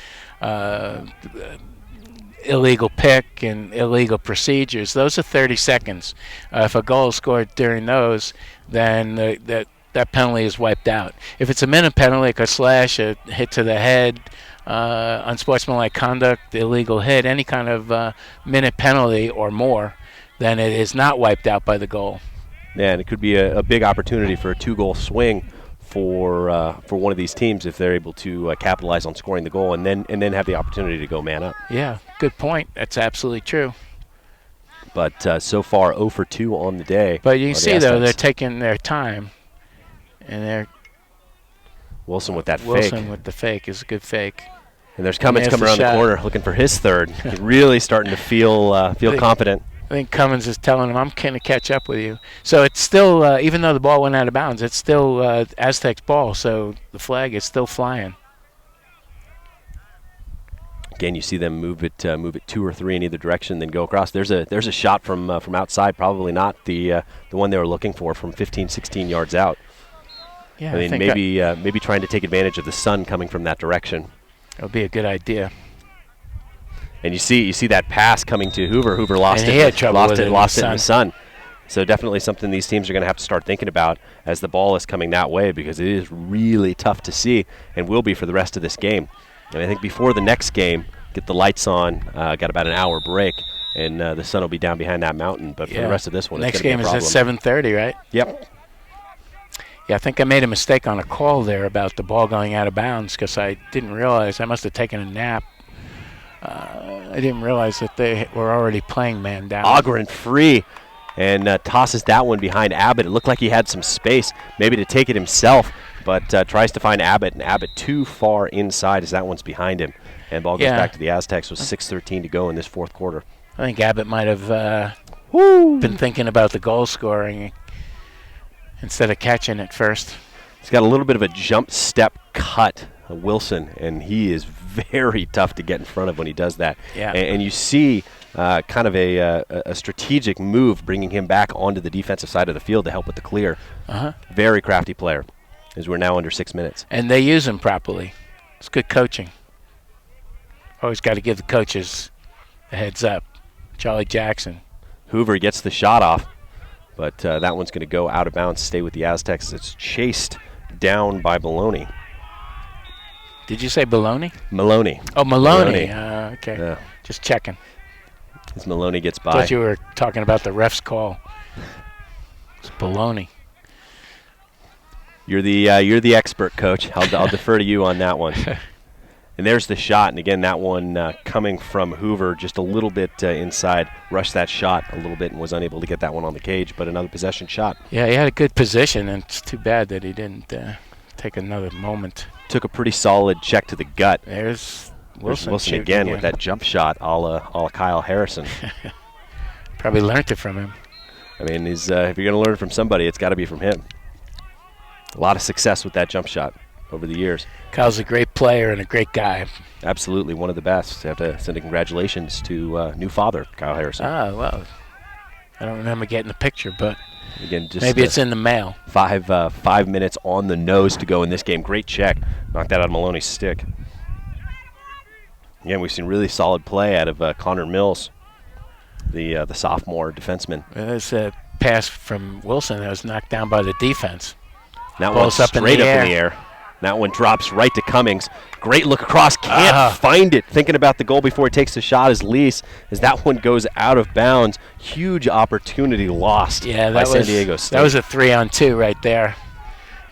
illegal pick and illegal procedures. Those are 30 seconds. If a goal is scored during those, then that penalty is wiped out. If it's a minute penalty, like a slash, a hit to the head, unsportsmanlike conduct, illegal hit, any kind of minute penalty or more, then it is not wiped out by the goal. Yeah, and it could be a big opportunity for a 2-goal swing for one of these teams if they're able to capitalize on scoring the goal and then have the opportunity to go man up. Yeah, good point. That's absolutely true. But so far 0 for 2 on the day. But you can see, though, they're taking their time, and they're Wilson with that fake. Wilson with the fake is a good fake. And there's Cummins coming around the corner looking for his third. He's really starting to feel confident. I think Cummins is telling him, I'm going to catch up with you. So it's still, even though the ball went out of bounds, it's still Aztecs ball, so the flag is still flying. Again, you see them move it 2 or 3 in either direction, then go across. There's a shot from outside, probably not the one they were looking for from 15, 16 yards out. Yeah, I mean, maybe trying to take advantage of the sun coming from that direction. That would be a good idea. And you see that pass coming to Hoover. Hoover lost and it. He had trouble lost with it. Lost it in the sun. So definitely something these teams are going to have to start thinking about as the ball is coming that way, because it is really tough to see and will be for the rest of this game. And I think before the next game, get the lights on, got about an hour break, and the sun will be down behind that mountain. But for the rest of this one, next it's going to be a game problem. is at 7:30, right? Yep. Yeah, I think I made a mistake on a call there about the ball going out of bounds because I didn't realize. I must have taken a nap. I didn't realize that they were already playing man down. Ogren free and tosses that one behind Abbott. It looked like he had some space maybe to take it himself, but tries to find Abbott, and Abbott too far inside as that one's behind him. And ball goes back to the Aztecs with 6:13 to go in this fourth quarter. I think Abbott might have been thinking about the goal scoring instead of catching it first. He's got a little bit of a jump step cut, Wilson, and he is very tough to get in front of when he does that. Yeah. And you see kind of a strategic move bringing him back onto the defensive side of the field to help with the clear. Very crafty player, as we're now under 6 minutes. And they use him properly. It's good coaching. Always got to give the coaches a heads up. Charlie Jackson. Hoover gets the shot off, but that one's going to go out of bounds, stay with the Aztecs. It's chased down by Maloney. Did you say Baloney? Maloney. Oh, Maloney. Maloney. Okay. Yeah. Just checking. As Maloney gets by. Thought you were talking about the ref's call. It's Baloney. You're the expert, Coach. I'll defer to you on that one. And there's the shot, and again, that one coming from Hoover just a little bit inside. Rushed that shot a little bit and was unable to get that one on the cage, but another possession shot. Yeah, he had a good position, and it's too bad that he didn't take another moment. Took a pretty solid check to the gut. There's Wilson shooting again with that jump shot a la Kyle Harrison. Probably learned it from him. I mean, if you're going to learn it from somebody, it's got to be from him. A lot of success with that jump shot over the years. Kyle's a great player and a great guy. Absolutely, one of the best. I have to send a congratulations to new father, Kyle Harrison. Ah, well, I don't remember getting the picture, but again, just maybe it's in the mail. 5 minutes on the nose to go in this game. Great check. Knocked that out of Maloney's stick. Again, we've seen really solid play out of Connor Mills, the sophomore defenseman. There's a pass from Wilson that was knocked down by the defense. That Ball's one's up in straight the up air. in the air. That one drops right to Cummings. Great look across. Can't find it. Thinking about the goal before he takes the shot is Lease, as that one goes out of bounds. Huge opportunity lost by San Diego State. That was a 3-on-2 right there.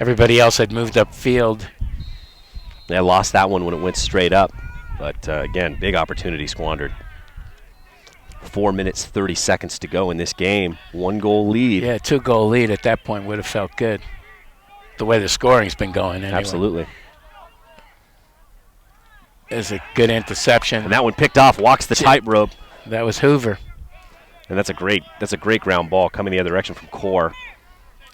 Everybody else had moved upfield. They lost that one when it went straight up. But, again, big opportunity squandered. 4 minutes, 30 seconds to go in this game. 1-goal lead. Yeah, 2-goal lead at that point would have felt good. The way the scoring's been going anyway. Absolutely. There's a good interception. And that one picked off, walks the tightrope. That was Hoover. And that's a great ground ball coming the other direction from Core,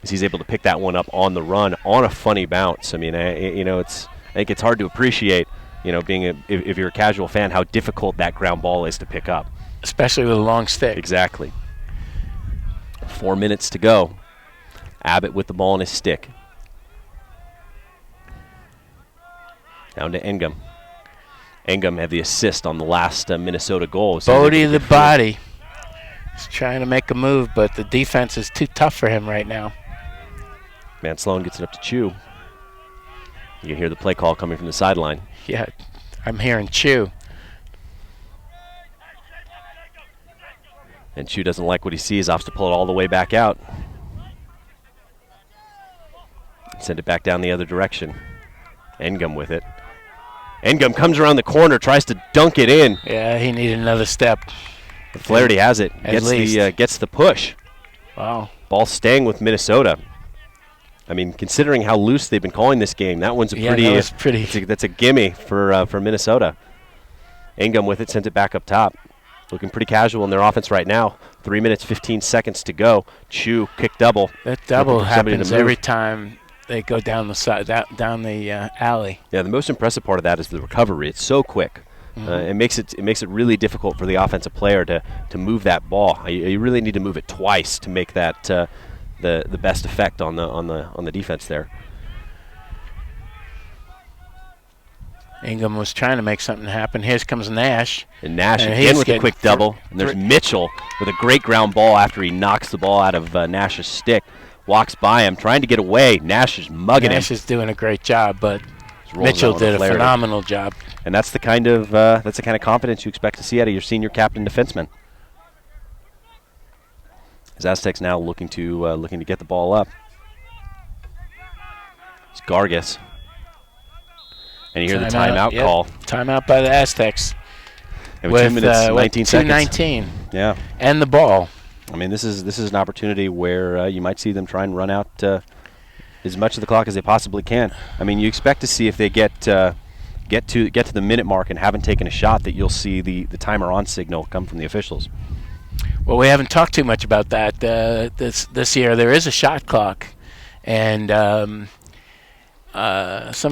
as he's able to pick that one up on the run on a funny bounce. I mean, I think it's hard to appreciate, being if you're a casual fan, how difficult that ground ball is to pick up. Especially with a long stick. Exactly. 4 minutes to go. Abbott with the ball in his stick. Down to Engum. Engum had the assist on the last Minnesota goal. So Bodie the body. He's trying to make a move, but the defense is too tough for him right now. Man Sloan gets it up to Chu. You can hear the play call coming from the sideline. Yeah, I'm hearing Chu. And Chu doesn't like what he sees, opts to pull it all the way back out. Send it back down the other direction. Engum with it. Engum comes around the corner, tries to dunk it in. Yeah, he needed another step. But Flaherty has it. Gets the push. Wow. Ball staying with Minnesota. I mean, considering how loose they've been calling this game, that one's that's a gimme for Minnesota. Engum with it, sends it back up top. Looking pretty casual in their offense right now. 3 minutes, 15 seconds to go. Chu, kick double. That double happens every time they go down the side, down the alley. Yeah, the most impressive part of that is the recovery. It's so quick. It makes it really difficult for the offensive player to move that ball. You really need to move it twice to make that the best effect on the defense there. Ingham was trying to make something happen. Here comes Nash. And Nash And again he's with a getting quick double. And there's Mitchell with a great ground ball after he knocks the ball out of Nash's stick. Walks by him, trying to get away. Nash is mugging Nash him. is doing a great job, but Rolls Mitchell that one did a clarity. phenomenal job. And that's the kind of confidence you expect to see out of your senior captain defenseman. As Aztecs now looking to get the ball up. It's Gargas. And you hear the timeout Yep. call. Timeout by the Aztecs. And With 2 minutes, 19 seconds. 2:19. Yeah. And the ball. I mean, this is an opportunity where you might see them try and run out as much of the clock as they possibly can. I mean, you expect to see if they get to the minute mark and haven't taken a shot that you'll see the timer on signal come from the officials. Well, we haven't talked too much about that this year. There is a shot clock, and some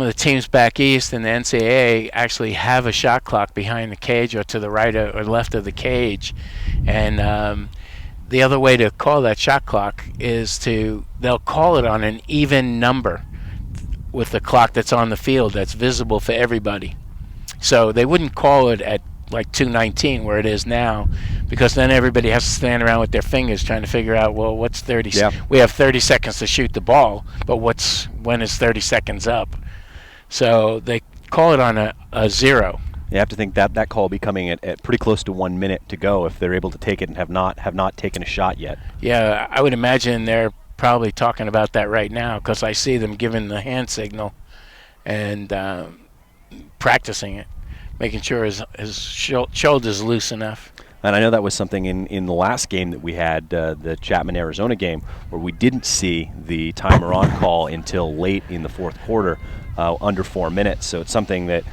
of the teams back east in the NCAA actually have a shot clock behind the cage or to the right or left of the cage. And the other way to call that shot clock is they'll call it on an even number with the clock that's on the field that's visible for everybody. So they wouldn't call it at like 2:19 where it is now, because then everybody has to stand around with their fingers trying to figure out, well, what's 30 Yeah. We have 30 seconds to shoot the ball, but when is 30 seconds up? So they call it on a zero. You have to think that call will be coming at pretty close to 1 minute to go if they're able to take it and have not taken a shot yet. Yeah, I would imagine they're probably talking about that right now, because I see them giving the hand signal and practicing it, making sure his shoulder's loose enough. And I know that was something in the last game that we had, the Chapman, Arizona game, where we didn't see the timer on call until late in the fourth quarter, under 4 minutes. So it's something that,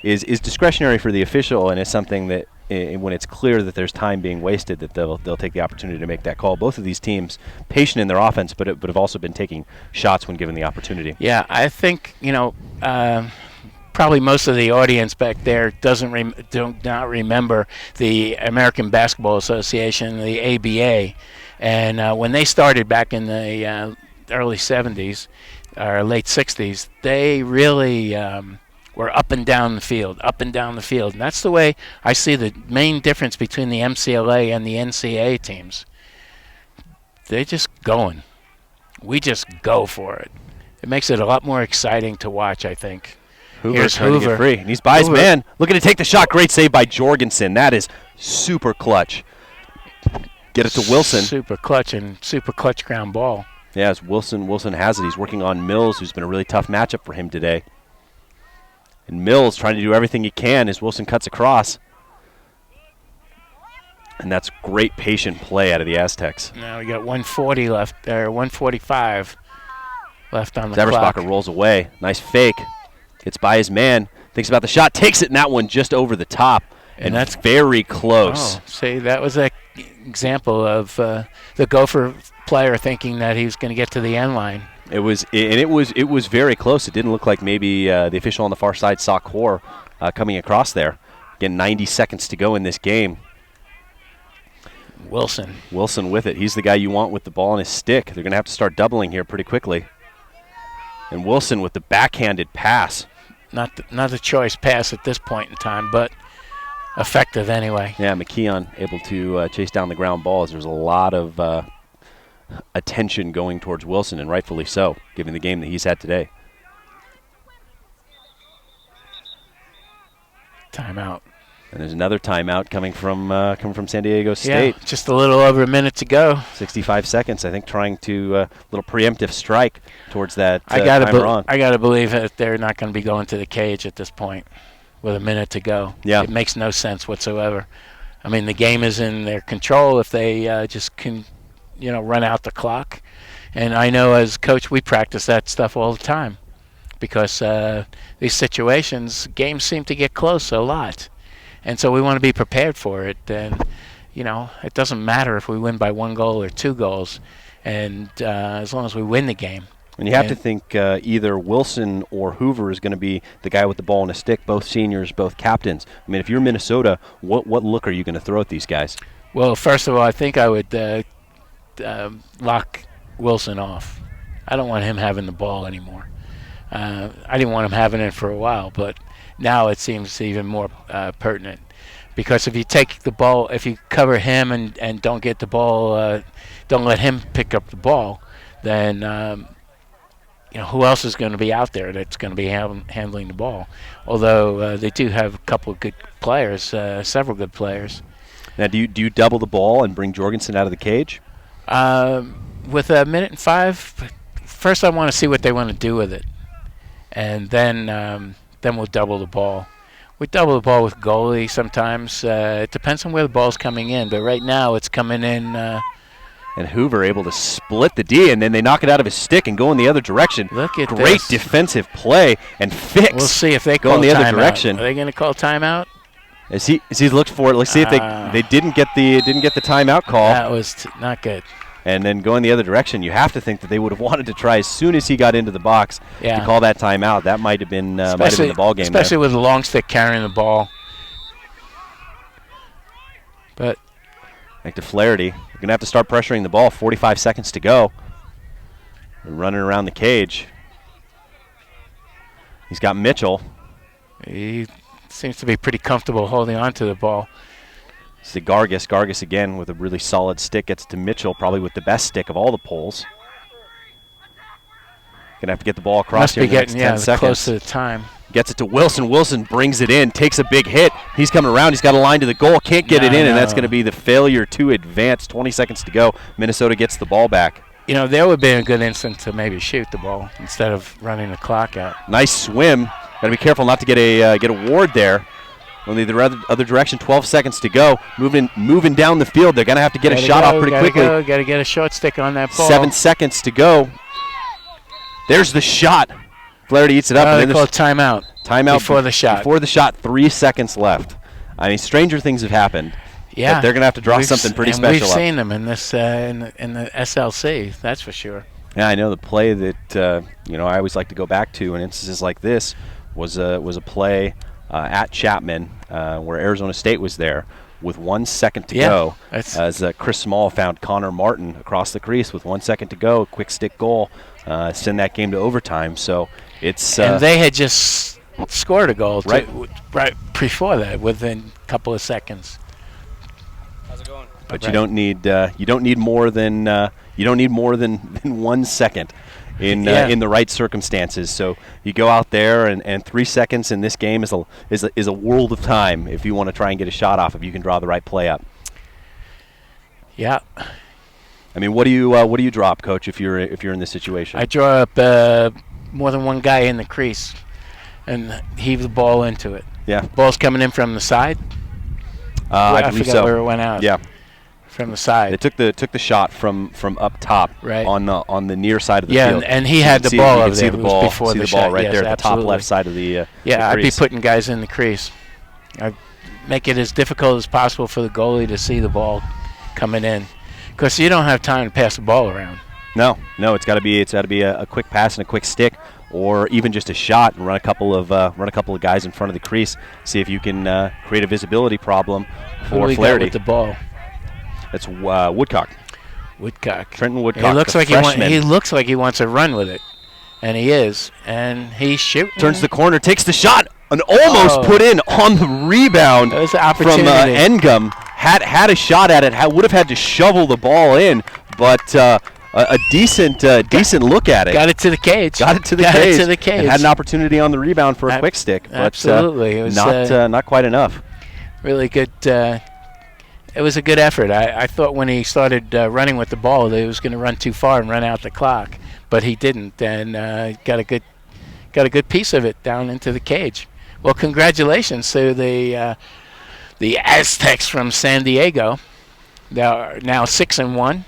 is discretionary for the official, and is something that when it's clear that there's time being wasted, that they'll take the opportunity to make that call. Both of these teams patient in their offense, but have also been taking shots when given the opportunity. Yeah, I think probably most of the audience back there do not remember the American Basketball Association, the ABA, and when they started back in the early 70s or late 60s, they really were up and down the field, and that's the way I see the main difference between the MCLA and the NCAA teams. They're just going. We just go for it. It makes it a lot more exciting to watch, I think. Here's trying to get free, and he's by his man. Looking to take the shot. Great save by Jorgensen. That is super clutch. Get it to Wilson. Super clutch ground ball. Yeah, as Wilson has it. He's working on Mills, who's been a really tough matchup for him today. And Mills trying to do everything he can as Wilson cuts across. And that's great patient play out of the Aztecs. Now we got 140 left there, 145 left on the clock. Zeberspacher rolls away. Nice fake. Gets by his man. Thinks about the shot. Takes it, and that one just over the top. And that's very close. Oh, see, that was an example of the Gopher player thinking that he was going to get to the end line. It was very close. It didn't look like maybe the official on the far side saw Core coming across there. Again, 90 seconds to go in this game. Wilson with it. He's the guy you want with the ball on his stick. They're going to have to start doubling here pretty quickly. And Wilson with the backhanded pass. Not a choice pass at this point in time, but effective anyway. Yeah, McKeon able to chase down the ground ball, as there's a lot of attention going towards Wilson, and rightfully so, given the game that he's had today. Timeout. And there's another timeout coming from San Diego State. Yeah, just a little over a minute to go. 65 seconds, I think, trying to little preemptive strike towards that I gotta believe that they're not going to be going to the cage at this point with a minute to go. Yeah. It makes no sense whatsoever. I mean, the game is in their control if they just can, run out the clock. And I know as coach, we practice that stuff all the time because these situations, games seem to get close a lot. And so we want to be prepared for it. And, it doesn't matter if we win by 1 goal or 2 goals, and as long as we win the game. And you have to think either Wilson or Hoover is going to be the guy with the ball and a stick, both seniors, both captains. I mean, if you're Minnesota, what look are you going to throw at these guys? Well, first of all, I think I would lock Wilson off. I don't want him having the ball anymore. I didn't want him having it for a while, but now it seems even more pertinent. Because if you take the ball, if you cover him and don't get the ball, don't let him pick up the ball, then who else is going to be out there that's going to be handling the ball? Although they do have a couple of good players, several good players. Now, do you double the ball and bring Jorgensen out of the cage? With a minute and 5, first I want to see what they want to do with it, and then we'll double the ball. We double the ball with goalie sometimes. It depends on where the ball's coming in, but right now it's coming in. And Hoover able to split the D, and then they knock it out of his stick and go in the other direction. Look at Great this. Defensive play and fix. We'll see if they go call in the other timeout. direction. Are they going to call timeout? As he looked for it, let's see if they didn't get the timeout call. That was not good. And then going the other direction, you have to think that they would have wanted to try as soon as he got into the box to call that timeout. That might have been the ball game. Especially there. with the long stick carrying the ball. But back to Flaherty. You're going to have to start pressuring the ball. 45 seconds to go. They're running around the cage. He's got Mitchell. He seems to be pretty comfortable holding on to the ball. It's to Gargis. Gargis again with a really solid stick. Gets to Mitchell, probably with the best stick of all the poles. Going to have to get the ball across here in the next 10 seconds. Close to the time. Gets it to Wilson. Wilson brings it in, takes a big hit. He's coming around. He's got a line to the goal. Can't get it in, and that's going to be the failure to advance. 20 seconds to go. Minnesota gets the ball back. There would be a good instant to maybe shoot the ball instead of running the clock out. Nice swim. Got to be careful not to get a ward there. Only the other direction. 12 seconds to go. Moving down the field. They're going to have to get a shot off pretty quickly. Got to get a short stick on that ball. 7 seconds to go. There's the shot. Flaherty eats it up. They call timeout. Timeout before the shot. Before the shot, 3 seconds left. I mean, stranger things have happened. Yeah, but they're going to have to draw something pretty special. We've seen them in this in the SLC. That's for sure. Yeah, I know the play that I always like to go back to in instances like this was a play at Chapman where Arizona State was there with 1 second to go. As Chris Small found Connor Martin across the crease with 1 second to go, quick stick goal, send that game to overtime. So it's and they had just scored a goal right before that, within a couple of seconds. How's it going? But you don't need more than 1 second in the right circumstances. So you go out there and 3 seconds in this game is a world of time if you want to try and get a shot off if you can draw the right play up. Yeah. I mean, what do you drop, Coach, if you're in this situation? I draw up more than one guy in the crease and heave the ball into it. Yeah. Ball's coming in from the side. I believe forgot so. where it went out. Yeah. From the side. They took the shot from up top, right, on the near side of the field. Yeah, and he had the ball over there. You can see the ball right there at the top absolutely. left side of the I'd be crease. putting guys in the crease. I'd make it as difficult as possible for the goalie to see the ball coming in, because you don't have time to pass the ball around. No, it's got to be a quick pass and a quick stick, or even just a shot and run a couple of guys in front of the crease. See if you can create a visibility problem for Flaherty. With the ball. That's Woodcock. Trenton Woodcock. He looks like he wants to run with it, and he is, and he's shooting. Turns the corner, takes the shot, and almost put in on the rebound from Engum. Had a shot at it. Would have had to shovel the ball in, but a decent look at it. Got it to the cage. And had an opportunity on the rebound for a quick stick, but absolutely, it was not quite enough. Really good. It was a good effort. I thought when he started running with the ball that he was going to run too far and run out the clock, but he didn't, and got a good piece of it down into the cage. Well, congratulations to the Aztecs from San Diego. They are now 6-1,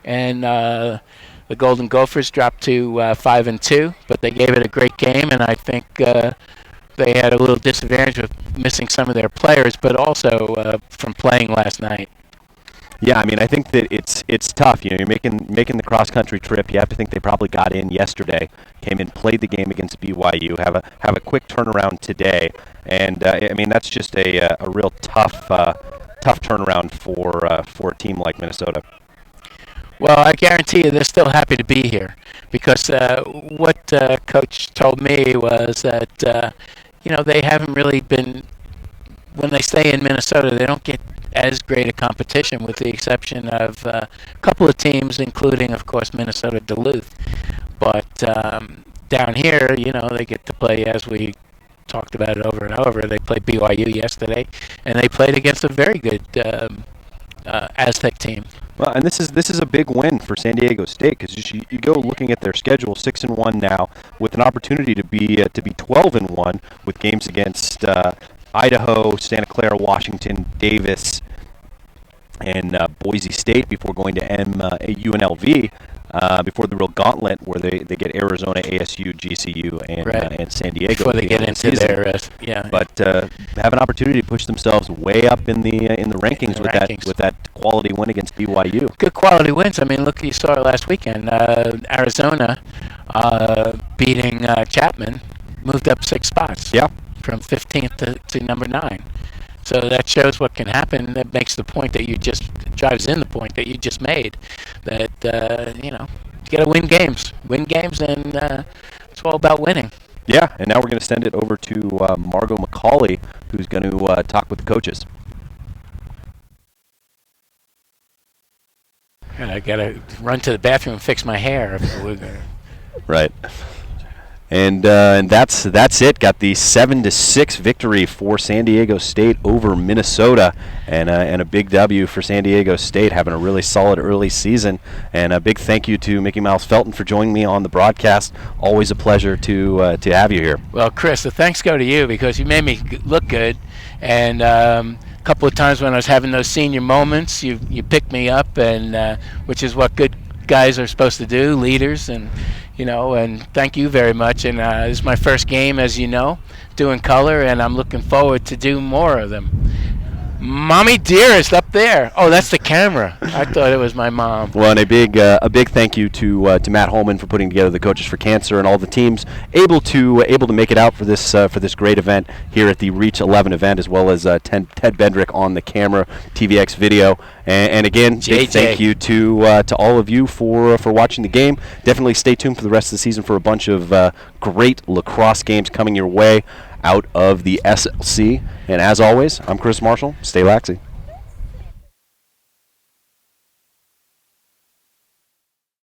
and the Golden Gophers dropped to 5-2, but they gave it a great game, and I think they had a little disadvantage with missing some of their players, but also from playing last night. Yeah, I mean, I think that it's tough. You're making the cross country trip. You have to think they probably got in yesterday, came in, played the game against BYU, have a quick turnaround today, and I mean that's just a real tough turnaround for a team like Minnesota. Well, I guarantee you they're still happy to be here, because what Coach told me was that they haven't really been, when they stay in Minnesota, they don't get as great a competition, with the exception of a couple of teams, including, of course, Minnesota Duluth. But down here, they get to play, as we talked about it over and over. They played BYU yesterday, and they played against a very good Aztec team. Well, and this is a big win for San Diego State, because you go looking at their schedule, 6-1 now, with an opportunity to be 12-1 with games against Idaho, Santa Clara, Washington, Davis, and Boise State before going to UNLV. Before the real gauntlet where they get Arizona, ASU, GCU, and San Diego. Before they get into their But have an opportunity to push themselves way up in the rankings with that quality win against BYU. Good quality wins. I mean, look, you saw it last weekend. Arizona beating Chapman moved up 6 spots. Yeah. From 15th to number 9. So that shows what can happen. That makes the point that drives in the point that you just made. That you got to win games, and it's all about winning. Yeah, and now we're going to send it over to Margot McCauley, who's going to talk with the coaches. And I got to run to the bathroom and fix my hair. Right. And that's it. Got the 7-6 victory for San Diego State over Minnesota, and a big W for San Diego State, having a really solid early season. And a big thank you to Mickey Mouse Felton for joining me on the broadcast. Always a pleasure to have you here. Well, Chris, the thanks go to you, because you made me look good, and a couple of times when I was having those senior moments, you picked me up, and which is what good guys are supposed to do, leaders, and thank you very much. And this is my first game, as you know, doing color, and I'm looking forward to do more of them. Mommy dearest up there. Oh, that's the camera. I thought it was my mom. Well, and a big thank you to Matt Holman for putting together the Coaches for Cancer, and all the teams able to make it out for this great event here at the Reach 11 event, as well as Ted Bendrick on the camera, TVX video, and again, big thank you to all of you for watching the game. Definitely stay tuned for the rest of the season for a bunch of great lacrosse games coming your way out of the SLC. And as always, I'm Chris Marshall. Stay laxy.